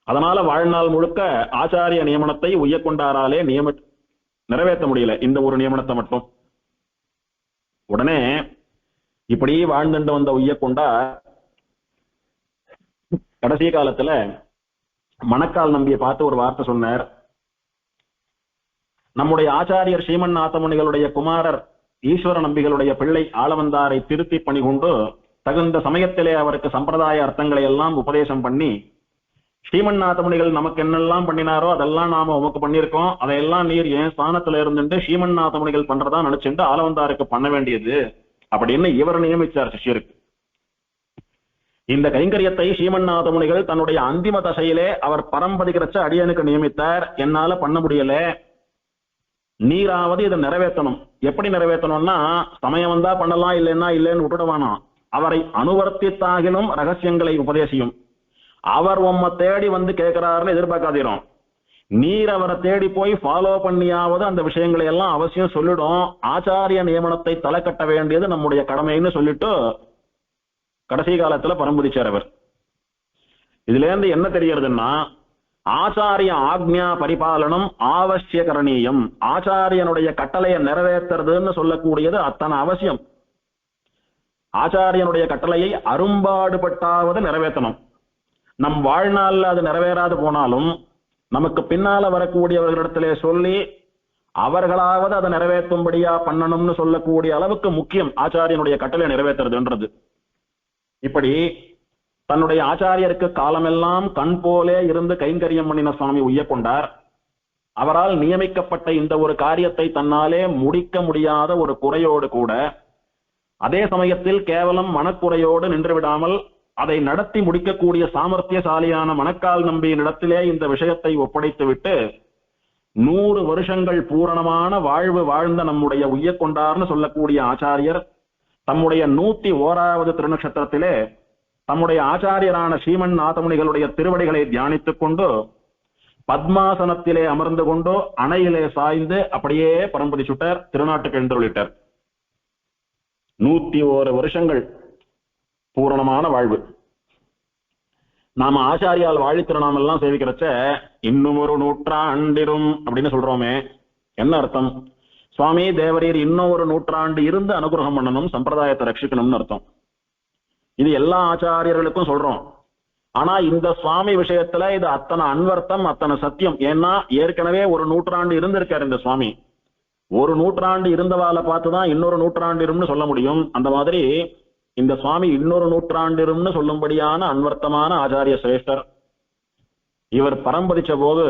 அதனால வாழ்நாள் முழுக்க ஆச்சாரிய நியமனத்தை உய்யக்கொண்டாராலே நிறைவேற்ற முடியல, இந்த ஒரு நியமனத்தை மட்டும். உடனே இப்படி வாழ்ந்துட்டு வந்த உய்யக்கொண்டார் கடைசி காலத்துல மணக்கால் நம்பியை பார்த்து ஒரு வார்த்தை சொன்னார். நம்முடைய ஆச்சாரியர் ஸ்ரீமன்னாத முனிகளுடைய குமாரர் ஈஸ்வர நம்பிகளுடைய பிள்ளை ஆளவந்தாரை திருத்தி பணிகொண்டு தகுந்த சமயத்திலே அவருக்கு சம்பிரதாய அர்த்தங்களை எல்லாம் உபதேசம் பண்ணி, ஸ்ரீமன்னாத முனிகள் நமக்கு என்னெல்லாம் பண்ணினாரோ அதெல்லாம் நாம உமக்கு பண்ணியிருக்கோம், அதையெல்லாம் நீர் என் ஸ்தானத்துல இருந்துட்டு ஸ்ரீமன்னாத முனிகள் பண்றதா நினைச்சுட்டு ஆளவந்தாருக்கு பண்ண வேண்டியது அப்படின்னு இவர் நியமிச்சார் சிஷ்யருக்கு. இந்த கைங்கரியத்தை ஸ்ரீமன்னாத முனிகள் தன்னுடைய அந்திம தசையிலே அவர் பரம்பதிக்கிறச்ச அடியனுக்கு நியமித்தார். என்னால பண்ண முடியல, நீராவது இதை நிறைவேற்றணும். எப்படி நிறைவேற்றணும்னா சமயம் வந்தா பண்ணலாம், இல்லைன்னா இல்லைன்னு விட்டுடுவானா. அவரை அனுவர்த்தித்தாகிலும் ரகசியங்களை உபதேசியும். அவர் உம்மை தேடி வந்து கேட்கிறாருன்னு எதிர்பார்க்காதீரும். நீர் அவரை தேடி போய் ஃபாலோ பண்ணியாவது அந்த விஷயங்களை எல்லாம் அவசியம் சொல்லிடும். ஆச்சாரிய நியமனத்தை தலை கட்ட வேண்டியது நம்முடைய கடமைன்னு சொல்லிட்டு கடைசி காலத்துல பரம்பதிச்சார் அவர். இதுல இருந்து என்ன தெரியறதுன்னா, ஆச்சாரிய ஆக்ஞா பரிபாலனம் ஆவசியகரணீயம். ஆச்சாரியனுடைய கட்டளையை நிறைவேற்றுறதுன்னு சொல்லக்கூடியது அத்தனை அவசியம். ஆச்சாரியனுடைய கட்டளையை அரும்பாடுபட்டாவது நிறைவேற்றணும். நம் வாழ்நாள்ல அது நிறைவேறாது போனாலும் நமக்கு பின்னால வரக்கூடியவர்களிடத்திலே சொல்லி அவர்களாவது அதை நிறைவேற்றும்படியா பண்ணணும்னு சொல்லக்கூடிய அளவுக்கு முக்கியம் ஆச்சாரியனுடைய கட்டளை நிறைவேற்றுறதுன்றது. இப்படி தன்னுடைய ஆச்சாரியருக்கு காலமெல்லாம் கண் போலே இருந்து கைங்கரியம் பண்ணின சுவாமி உய்யக்கொண்டார். அவரால் நியமிக்கப்பட்ட இந்த ஒரு காரியத்தை தன்னாலே முடிக்க முடியாத ஒரு குறையோடு கூட, அதே சமயத்தில் கேவலம் மனக்குறையோடு நின்று விடாமல் அதை நடத்தி முடிக்கக்கூடிய சாமர்த்தியசாலியான மணக்கால் நம்பியின் இடத்திலே இந்த விஷயத்தை ஒப்படைத்துவிட்டு 100 வருஷங்கள் பூரணமான வாழ்வு வாழ்ந்த நம்முடைய உய்யக்கொண்டார்னு சொல்லக்கூடிய ஆச்சாரியர் தம்முடைய 101வது திருநட்சத்திரத்திலே தம்முடைய ஆச்சாரியரான ஸ்ரீமன்னாத முனிகளுடைய திருவடிகளை தியானித்துக் கொண்டு பத்மாசனத்திலே அமர்ந்து கொண்டு அணையிலே சாய்ந்து அப்படியே பரம்பதி சுட்டார். திருநாட்டுக்கு எழுந்தருளிட்டார். 101 வருஷங்கள் பூரணமான வாழ்வு. நாம ஆச்சாரியால் வாழி திருநாமெல்லாம் சேவிக்கிறச்ச இன்னும் ஒரு நூற்றாண்டிரும் அப்படின்னு சொல்றோமே, என்ன அர்த்தம்? சுவாமி தேவரீர் இன்னும் ஒரு நூற்றாண்டு இருந்து அனுகிரகம் பண்ணணும், சம்பிரதாயத்தை ரட்சிக்கணும்னு அர்த்தம். இது எல்லா ஆச்சாரியர்களுக்கும் சொல்றோம். ஆனா இந்த சுவாமி விஷயத்துல இது அத்தனை அன்வர்த்தம், அத்தனை சத்தியம். ஏன்னா ஏற்கனவே ஒரு நூற்றாண்டு இருந்திருக்காரு இந்த சுவாமி. ஒரு நூற்றாண்டு இருந்தவாளை பார்த்துதான் இன்னொரு நூற்றாண்டிரும்னு சொல்ல முடியும். அந்த மாதிரி இந்த சுவாமி இன்னொரு நூற்றாண்டிரும்னு சொல்லும்படியான அன்வர்த்தமான ஆச்சாரிய சிரேஷ்டர். இவர் பரம்பதிச்ச போது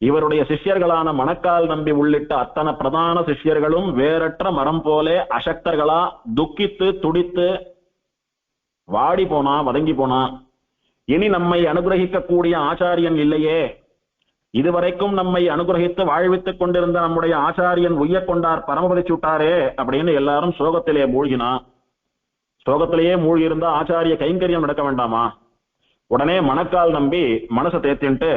இவருடைய சிஷ்யர்களான மணக்கால் நம்பி உள்ளிட்ட அத்தனை பிரதான சிஷ்யர்களும் வேறற்ற மரம் போலே அசக்தர்களா துக்கித்து துடித்து வாடி போனா, வதங்கி போனா. இனி நம்மை அனுகிரகிக்கக்கூடிய ஆச்சாரியன் இல்லையே, இதுவரைக்கும் நம்மை அனுகிரகித்து வாழ்வித்துக் கொண்டிருந்த நம்முடைய ஆச்சாரியன் உய்யக்கொண்டார் பரமபதிச்சு விட்டாரே அப்படின்னு எல்லாரும் சோகத்திலே மூழ்கினா. சோகத்திலேயே மூழ்கி இருந்தா ஆச்சாரிய கைங்கரியம் நடக்க வேண்டாமா? உடனே மணக்கால் நம்பி மனசை தேத்தின்ட்டு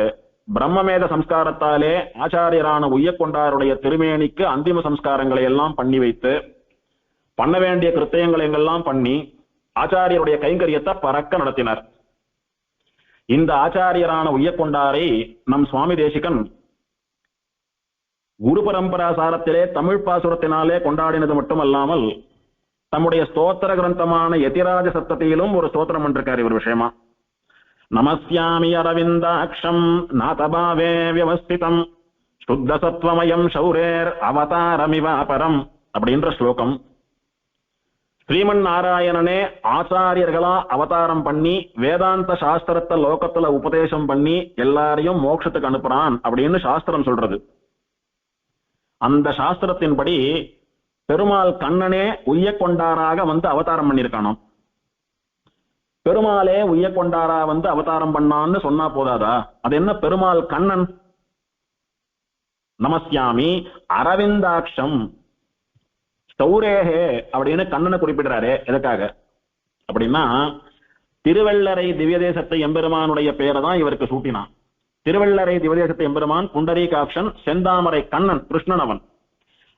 பிரம்மமேத சம்ஸ்காரத்தாலே ஆச்சாரியரான உய்யக்கொண்டாருடைய திருமேனிக்கு அந்திம சம்ஸ்காரங்களை எல்லாம் பண்ணி வைத்து பண்ண வேண்டிய கிருத்தியங்களை எல்லாம் பண்ணி ஆச்சாரியருடைய கைங்கரியத்தை பறக்க நடத்தினார். இந்த ஆச்சாரியரான உய்யக்கொண்டாரை நம் சுவாமி தேசிகன் குரு பரம்பரா சாரத்திலே தமிழ் பாசுரத்தினாலே கொண்டாடினது மட்டுமல்லாமல் தம்முடைய ஸ்தோத்திர கிரந்தமான யதிராஜ சப்தத்திலும் ஒரு ஸ்தோத்திரம் பண்ணிருக்கார் இவர் விஷயமா. நமஸ்யாமி அரவிந்தாட்சம் நாதபாவே வியவஸ்திதம் சுத்த சத்வமயம் சௌரேர் அவதாரமிவாபரம் அப்படின்ற ஸ்லோகம். ஸ்ரீமன் நாராயணனே ஆச்சாரியர்களா அவதாரம் பண்ணி வேதாந்த சாஸ்திரத்தை லோகத்துல உபதேசம் பண்ணி எல்லாரையும் மோட்சத்துக்கு அனுப்புறான் அப்படின்னு சாஸ்திரம் சொல்றது. அந்த சாஸ்திரத்தின்படி பெருமாள் கண்ணனே உய்யக்கொண்டாராக வந்து அவதாரம் பண்ணியிருக்கானாம். பெருமாளே உய்யக்கொண்டாரா வந்து அவதாரம் பண்ணான்னு சொன்னா போதாதா? அது என்ன பெருமாள் கண்ணன்? நமஸ்யாமி அரவிந்தாட்சம் சௌரேகே அப்படின்னு கண்ணனை குறிப்பிடுறாரு. எதுக்காக அப்படின்னா திருவள்ளரை திவ்ய தேசத்தை எம்பெருமானுடைய பெயரை தான் இவருக்கு சூட்டினான். திருவள்ளரை திவ்ய தேசத்தை எம்பெருமான் புண்டரீகாட்சன், செந்தாமரை கண்ணன், கிருஷ்ணன் அவன்.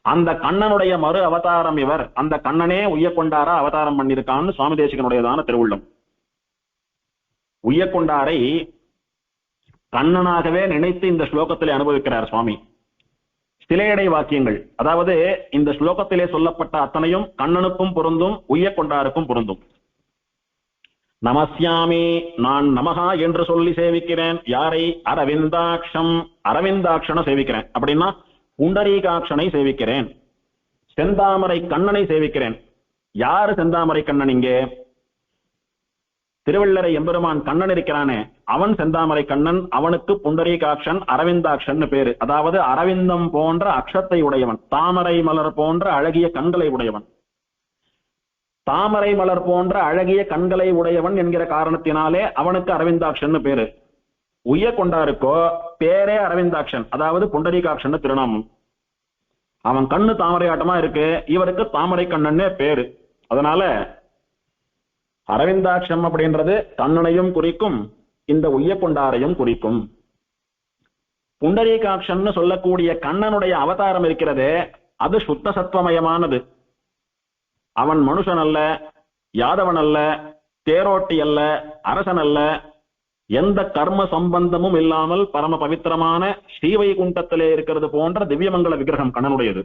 அந்த கண்ணனுடைய மறு அவதாரம் இவர். அந்த கண்ணனே உய்யக்கொண்டாரா அவதாரம் பண்ணியிருக்கான்னு சுவாமி தேசிகனுடையதான திருவுள்ளம். உய்யக்கொண்டாரை கண்ணனாகவே நினைத்து இந்த ஸ்லோகத்திலே அனுபவிக்கிறார் சுவாமி. சிலையடை வாக்கியங்கள், அதாவது இந்த ஸ்லோகத்திலே சொல்லப்பட்ட அத்தனையும் கண்ணனுக்கும் பொருந்தும், உய்யக்கொண்டாருக்கும் பொருந்தும். நமஸ்யாமி நான் நமகா என்று சொல்லி சேவிக்கிறேன். யாரை? அரவிந்தாட்சம், அரவிந்தாட்சனை சேவிக்கிறேன். அப்படின்னா புண்டரீகாட்சனை சேவிக்கிறேன். செந்தாமரை கண்ணனை சேவிக்கிறேன். யாரு செந்தாமரை கண்ணன்? இங்கே திருவள்ளரை எம்பெருமான் கண்ணன் இருக்கிறானே அவன் செந்தாமரை கண்ணன். அவனுக்கு புண்டரீகாட்சன், அரவிந்தாட்சன் பேரு. அதாவது அரவிந்தம் போன்ற அக்ஷத்தை உடையவன், தாமரை மலர் போன்ற அழகிய கண்களை உடையவன். தாமரை மலர் போன்ற அழகிய கண்களை உடையவன் என்கிற காரணத்தினாலே அவனுக்கு அரவிந்தாட்சன் பேரு. உய்யக்கொண்டாருக்கோ பேரே அரவிந்தாட்சன், அதாவது புண்டரீகாட்சன் திருநாமம். அவன் கண்ணு தாமரை ஆட்டமா இருக்கு, இவருக்கு தாமரை கண்ணன்னே பேரு. அதனால அரவிந்தாட்சம் அப்படின்றது கண்ணனையும் குறிக்கும், இந்த உய்யக்கொண்டாரையும் குறிக்கும். புண்டரீகாட்சன் சொல்லக்கூடிய கண்ணனுடைய அவதாரம் இருக்கிறதே அது சுத்த சத்வமயமானது. அவன் மனுஷன் அல்ல, யாதவன் அல்ல, தேரோட்டி அல்ல, அரசன் அல்ல. எந்த கர்ம சம்பந்தமும் இல்லாமல் பரம பவித்திரமான ஸ்ரீவைகுண்டத்திலே இருக்கிறது போன்ற திவ்யமங்கல விக்கிரகம் கண்ணனுடையது.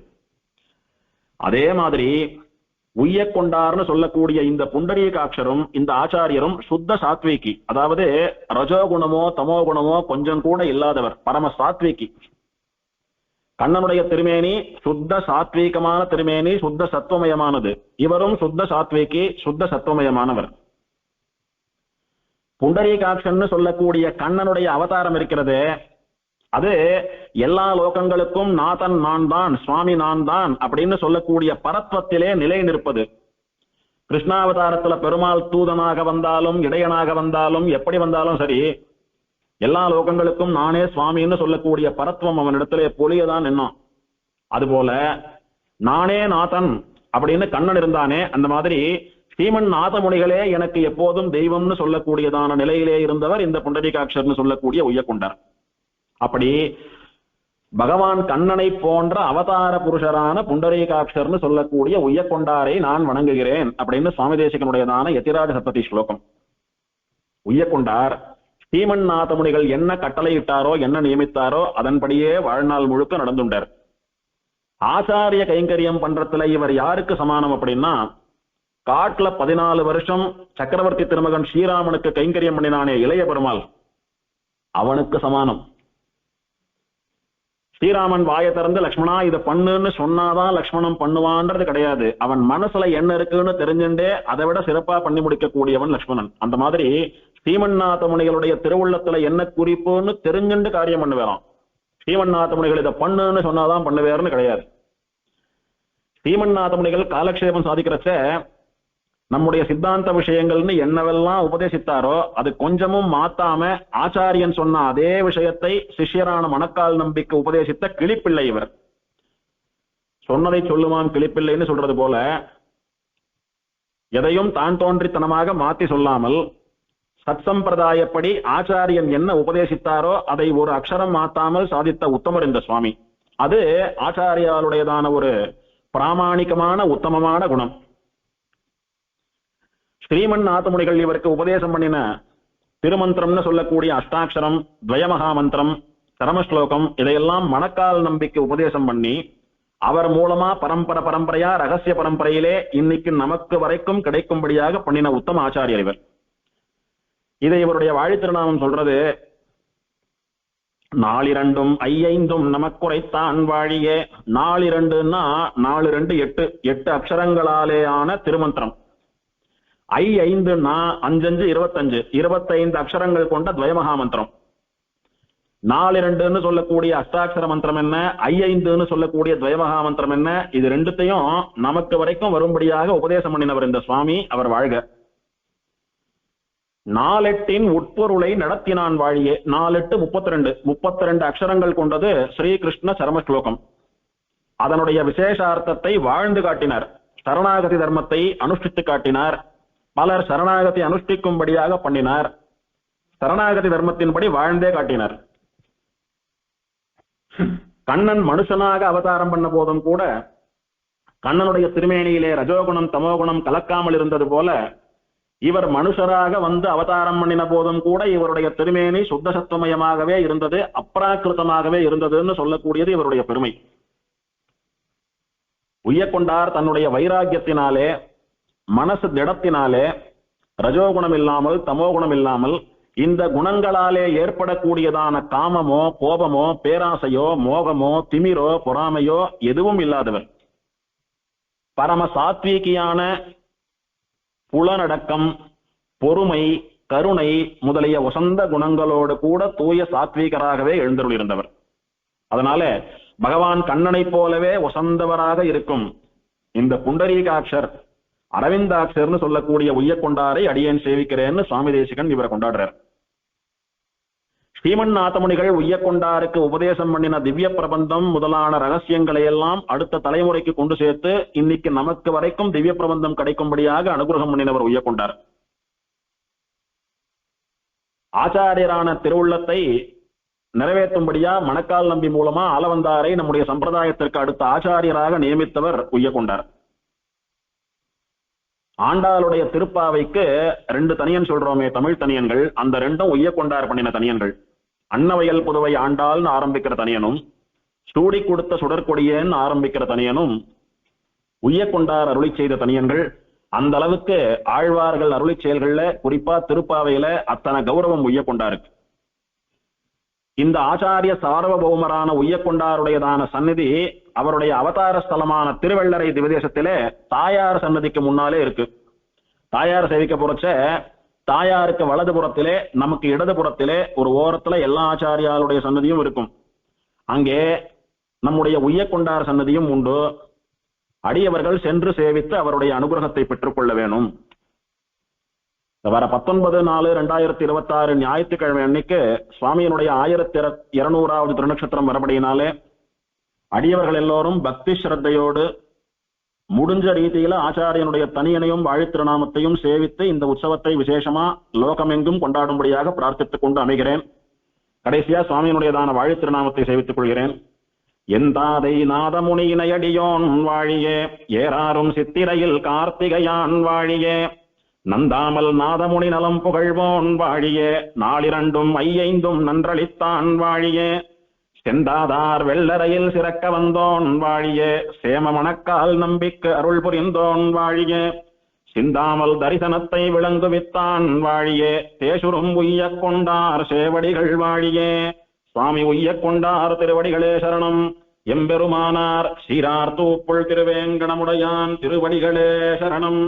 அதே மாதிரி உய்யக்கொண்டார்னு சொல்லக்கூடிய இந்த புண்டரீகாட்சரும் இந்த ஆச்சாரியரும் சுத்த சாத்விகி, அதாவது ரஜோகுணமோ தமோ குணமோ கொஞ்சம் கூட இல்லாதவர், பரம சாத்விகி. கண்ணனுடைய திருமேனி சுத்த சாத்வீகமான திருமேனி, சுத்த சத்துவமயமானது. இவரும் சுத்த சாத்விகி, சுத்த சத்துவமயமானவர். புண்டரீகாட்சன் சொல்லக்கூடிய கண்ணனுடைய அவதாரம் இருக்கிறது அது எல்லா லோகங்களுக்கும் நாதன் நான் தான், சுவாமி நான் தான் அப்படின்னு சொல்லக்கூடிய பரத்வத்திலே நிலை நிற்பது. கிருஷ்ணாவதாரத்துல பெருமாள் தூதனாக வந்தாலும் இடையனாக வந்தாலும் எப்படி வந்தாலும் சரி, எல்லா லோகங்களுக்கும் நானே சுவாமின்னு சொல்லக்கூடிய பரத்வம் அவனிடத்திலே பொலியதான் நின்னான். அதுபோல நானே நாதன் அப்படின்னு கண்ணன் இருந்தானே, அந்த மாதிரி ஸ்ரீமன் நாதமுனிகளே எனக்கு எப்போதும் தெய்வம்னு சொல்லக்கூடியதான நிலையிலே இருந்தவர் இந்த புண்டரீகாட்சர்னு சொல்லக்கூடிய உய்யக்கொண்டார். அப்படி பகவான் கண்ணனை போன்ற அவதார புருஷரான புண்டரீகாட்சர்னு சொல்லக்கூடிய உய்யக்கொண்டாரை நான் வணங்குகிறேன் அப்படின்னு சுவாமி தேசிகனுடையதான யதிராஜ சப்ததி ஸ்லோகம். உய்யக்கொண்டார் ஸ்ரீமன் நாதமுனிகள் என்ன கட்டளையிட்டாரோ என்ன நியமித்தாரோ அதன்படியே வாழ்நாள் முழுக்க நடந்துட்டார். ஆச்சாரிய கைங்கரியம் பண்றதுல இவர் யாருக்கு சமானம் அப்படின்னா, காட்டுல 14 வருஷம் சக்கரவர்த்தி திருமகன் ஸ்ரீராமனுக்கு கைங்கரியம் பண்ணினானே இளைய பெருமாள், அவனுக்கு சமானம். ஸ்ரீராமன் வாயை திறந்து லக்ஷ்மணா இதை பண்ணுன்னு சொன்னாதான் லக்ஷ்மணன் பண்ணுவான்றது கிடையாது. அவன் மனசுல என்ன இருக்குன்னு தெரிஞ்சுட்டே அதை விட சிறப்பா பண்ணி முடிக்கக்கூடியவன் லக்ஷ்மணன். அந்த மாதிரி ஸ்ரீமன்னாத முனிகளுடைய திருவுள்ளத்துல என்ன குறிப்புன்னு தெரிஞ்சுட்டு காரியம் பண்ணுவேறான். ஸ்ரீமன்னாத முனிகள் இதை பண்ணுன்னு சொன்னாதான் பண்ணுவேர்னு கிடையாது. ஸ்ரீமன்னாத முனிகள் காலக்ஷேபம் சாதிக்கிறச்ச நம்முடைய சித்தாந்த விஷயங்கள்னு என்னவெல்லாம் உபதேசித்தாரோ அது கொஞ்சமும் மாத்தாம ஆச்சாரியன் சொன்ன அதே விஷயத்தை சிஷ்யரான மணக்கால் நம்பிக்கை உபதேசித்த கிளிப்பிள்ளை இவர். சொன்னதை சொல்லுமாம் கிளிப்பிள்ளைன்னு சொல்றது போல எதையும் தான் தோன்றித்தனமாக மாத்தி சொல்லாமல் சத் சம்பிரதாயப்படி ஆச்சாரியன் என்ன உபதேசித்தாரோ அதை ஒரு அக்ஷரம் மாத்தாமல் சாதித்த உத்தமர் இந்த சுவாமி. அது ஆச்சாரியாளுடையதான ஒரு பிராமாணிகமான உத்தமமான குணம். ஸ்ரீமன் நாதமுனிகள் இவருக்கு உபதேசம் பண்ணின திருமந்திரம்னு சொல்லக்கூடிய அஷ்டாட்சரம், துவயமகாமந்திரம், சரமஸ்லோகம் இதையெல்லாம் மணக்கால் நம்பிக்கை உபதேசம் பண்ணி அவர் மூலமா பரம்பரையா ரகசிய பரம்பரையிலே இன்னைக்கு நமக்கு வரைக்கும் கிடைக்கும்படியாக பண்ணின உத்தம ஆச்சாரியர் இவர். இதை இவருடைய வாழித்திருநாமம் சொல்றது, நாலிரண்டும் ஐயைந்தும் நமக்குரைத்தான் வாழியே. நாலிரண்டுன்னா 4 2 8 8 அக்ஷரங்களாலே ஆன திருமந்திரம். ஐந்துன்னா 5 5 25 25 அக்ஷரங்கள் கொண்ட துவயமகாமந்திரம். 4 2ன்னு சொல்லக்கூடிய அஷ்டாட்சர மந்திரம் என்ன, 5 சொல்லக்கூடிய துவயமகாமந்திரம் என்ன, இது ரெண்டுத்தையும் நமக்கு வரைக்கும் வரும்படியாக உபதேசம் பண்ணினவர் இந்த சுவாமி. அவர் வாழ்க. 4 உட்பொருளை நடத்தினான் வாழியே. 4 8 32 அக்ஷரங்கள் கொண்டது ஸ்ரீகிருஷ்ண சரமஸ்லோகம். அதனுடைய விசேஷார்த்தத்தை வாழ்ந்து காட்டினார். சரணாகதி தர்மத்தை அனுஷ்டித்து காட்டினார். பலர் சரணாகதி அனுஷ்டிக்கும்படியாக பண்ணினார். சரணாகதி தர்மத்தின்படி வாழ்ந்தே காட்டினார். கண்ணன் மனுஷனாக அவதாரம் பண்ண போதும் கூட கண்ணனுடைய திருமேனியிலே ரஜோகுணம் தமோகுணம் கலக்காமல் இருந்தது போல இவர் மனுஷராக வந்து அவதாரம் பண்ணின போதும் கூட இவருடைய திருமேனி சுத்த சத்துவமயமாகவே இருந்தது, அப்ராக்கிருதமாகவே இருந்ததுன்னு சொல்லக்கூடியது இவருடைய பெருமை. உய்யக்கொண்டார் தன்னுடைய வைராக்கியத்தினாலே, மனசு திடத்தினாலே, ரஜோகுணம் இல்லாமல் தமோகுணம் இல்லாமல் இந்த குணங்களாலே ஏற்படக்கூடியதான காமமோ கோபமோ பேராசையோ மோகமோ திமிரோ பொறாமையோ எதுவும் இல்லாதவர். பரம சாத்வீகியான புலனடக்கம், பொறுமை, கருணை முதலிய வசந்த குணங்களோடு கூட தூய சாத்வீகராகவே எழுந்தருளிருந்தவர். அதனால பகவான் கண்ணனை போலவே வசந்தவராக இருக்கும் இந்த புண்டரீகாட்சர் அரவிந்தாட்சர்னு சொல்லக்கூடிய உய்யக்கொண்டாரை அடியேன் சேவிக்கிறேன்னு சுவாமி தேசிகன் இவரை கொண்டாடுறார். ஸ்ரீமன் நாதமுனிகள் உய்யக்கொண்டாருக்கு உபதேசம் பண்ணின திவ்ய பிரபந்தம் முதலான ரகசியங்களை எல்லாம் அடுத்த தலைமுறைக்கு கொண்டு சேர்த்து இன்னைக்கு நமக்கு வரைக்கும் திவ்ய பிரபந்தம் கிடைக்கும்படியாக அனுகிரகம் பண்ணினவர் உய்யக்கொண்டார். ஆச்சாரியரான திருவுள்ளத்தை நிறைவேற்றும்படியா மணக்கால் நம்பி மூலமா ஆலவந்தாரை நம்முடைய சம்பிரதாயத்திற்கு அடுத்த ஆச்சாரியராக நியமித்தவர் உய்யக்கொண்டார். ஆண்டாளுடைய திருப்பாவைக்கு 2 தனியன் சொல்றோமே தமிழ் தனியன்கள், அந்த 2ம் உய்யக்கொண்டார் பண்ணின தனியன்கள். அன்னவயல் புதுவை ஆண்டாள்னு ஆரம்பிக்கிற தனியனும், சூடி கொடுத்த சுடற்கொடியேன்னு ஆரம்பிக்கிற தனியனும் உய்யக்கொண்டார் அருளி செய்த தனியன்கள். அந்த அளவுக்கு ஆழ்வார்கள் அருளி செயல்கள்ல குறிப்பா திருப்பாவையில அத்தனை கௌரவம் உய்யக்கொண்டாருக்கு. இந்த ஆச்சாரிய சார்வபௌமரான உய்யக்கொண்டாருடையதான சந்நிதி அவருடைய அவதார ஸ்தலமான திருவள்ளரை திவதேசத்திலே தாயார் சன்னதிக்கு முன்னாலே இருக்கு. தாயார் சேவிக்க போறச்ச தாயாருக்கு வலது புறத்திலே நமக்கு இடது புறத்திலே ஒரு ஓரத்துல எல்லா ஆச்சாரியாருடைய சன்னதியும் இருக்கும். அங்கே நம்முடைய உய்யக்கொண்டார் சன்னதியும் உண்டு. அடியவர்கள் சென்று சேவித்து அவருடைய அனுகிரகத்தை பெற்றுக்கொள்ள வேணும். வர 19/4/2026 ஞாயிற்றுக்கிழமை அன்னைக்கு சுவாமியினுடைய 1200வது திருநட்சத்திரம் வரபடியினாலே அடியவர்கள் எல்லோரும் பக்தி ஸ்ரத்தையோடு முடிஞ்ச ரீதியில ஆச்சாரியனுடைய தனியனையும் வாழித்திருநாமத்தையும் சேவித்து இந்த உற்சவத்தை விசேஷமா லோகமெங்கும் கொண்டாடும்படியாக பிரார்த்தித்துக் கொண்டு அமைகிறேன். கடைசியா சுவாமியினுடையதான வாழித்திருநாமத்தை சேவித்துக் கொள்கிறேன். எந்தாதை நாதமுனியினையடியோன் வாழியே, ஏறாரும் சித்திரையில் கார்த்திகையான் வாழியே, நந்தாமல் நாதமுனி நலம் புகழ்வோன் வாழியே, 4 5 நன்றளித்தான் வாழியே, செந்தாதார் வெள்ளரையில் சிறக்க வந்தோன் வாழியே, சேம மணக்கால் நம்பிக்கு அருள் புரிந்தோன் வாழியே, சிந்தாமல் தரிசனத்தை விளங்குவித்தான் வாழியே, தேசுரும் உய்யக்கொண்டார் சேவடிகள் வாழியே. சுவாமி உய்யக்கொண்டார் திருவடிகளே சரணம். எம்பெருமானார் சீரார் தூப்புள் திருவேங்கடமுடையான் திருவடிகளே சரணம்.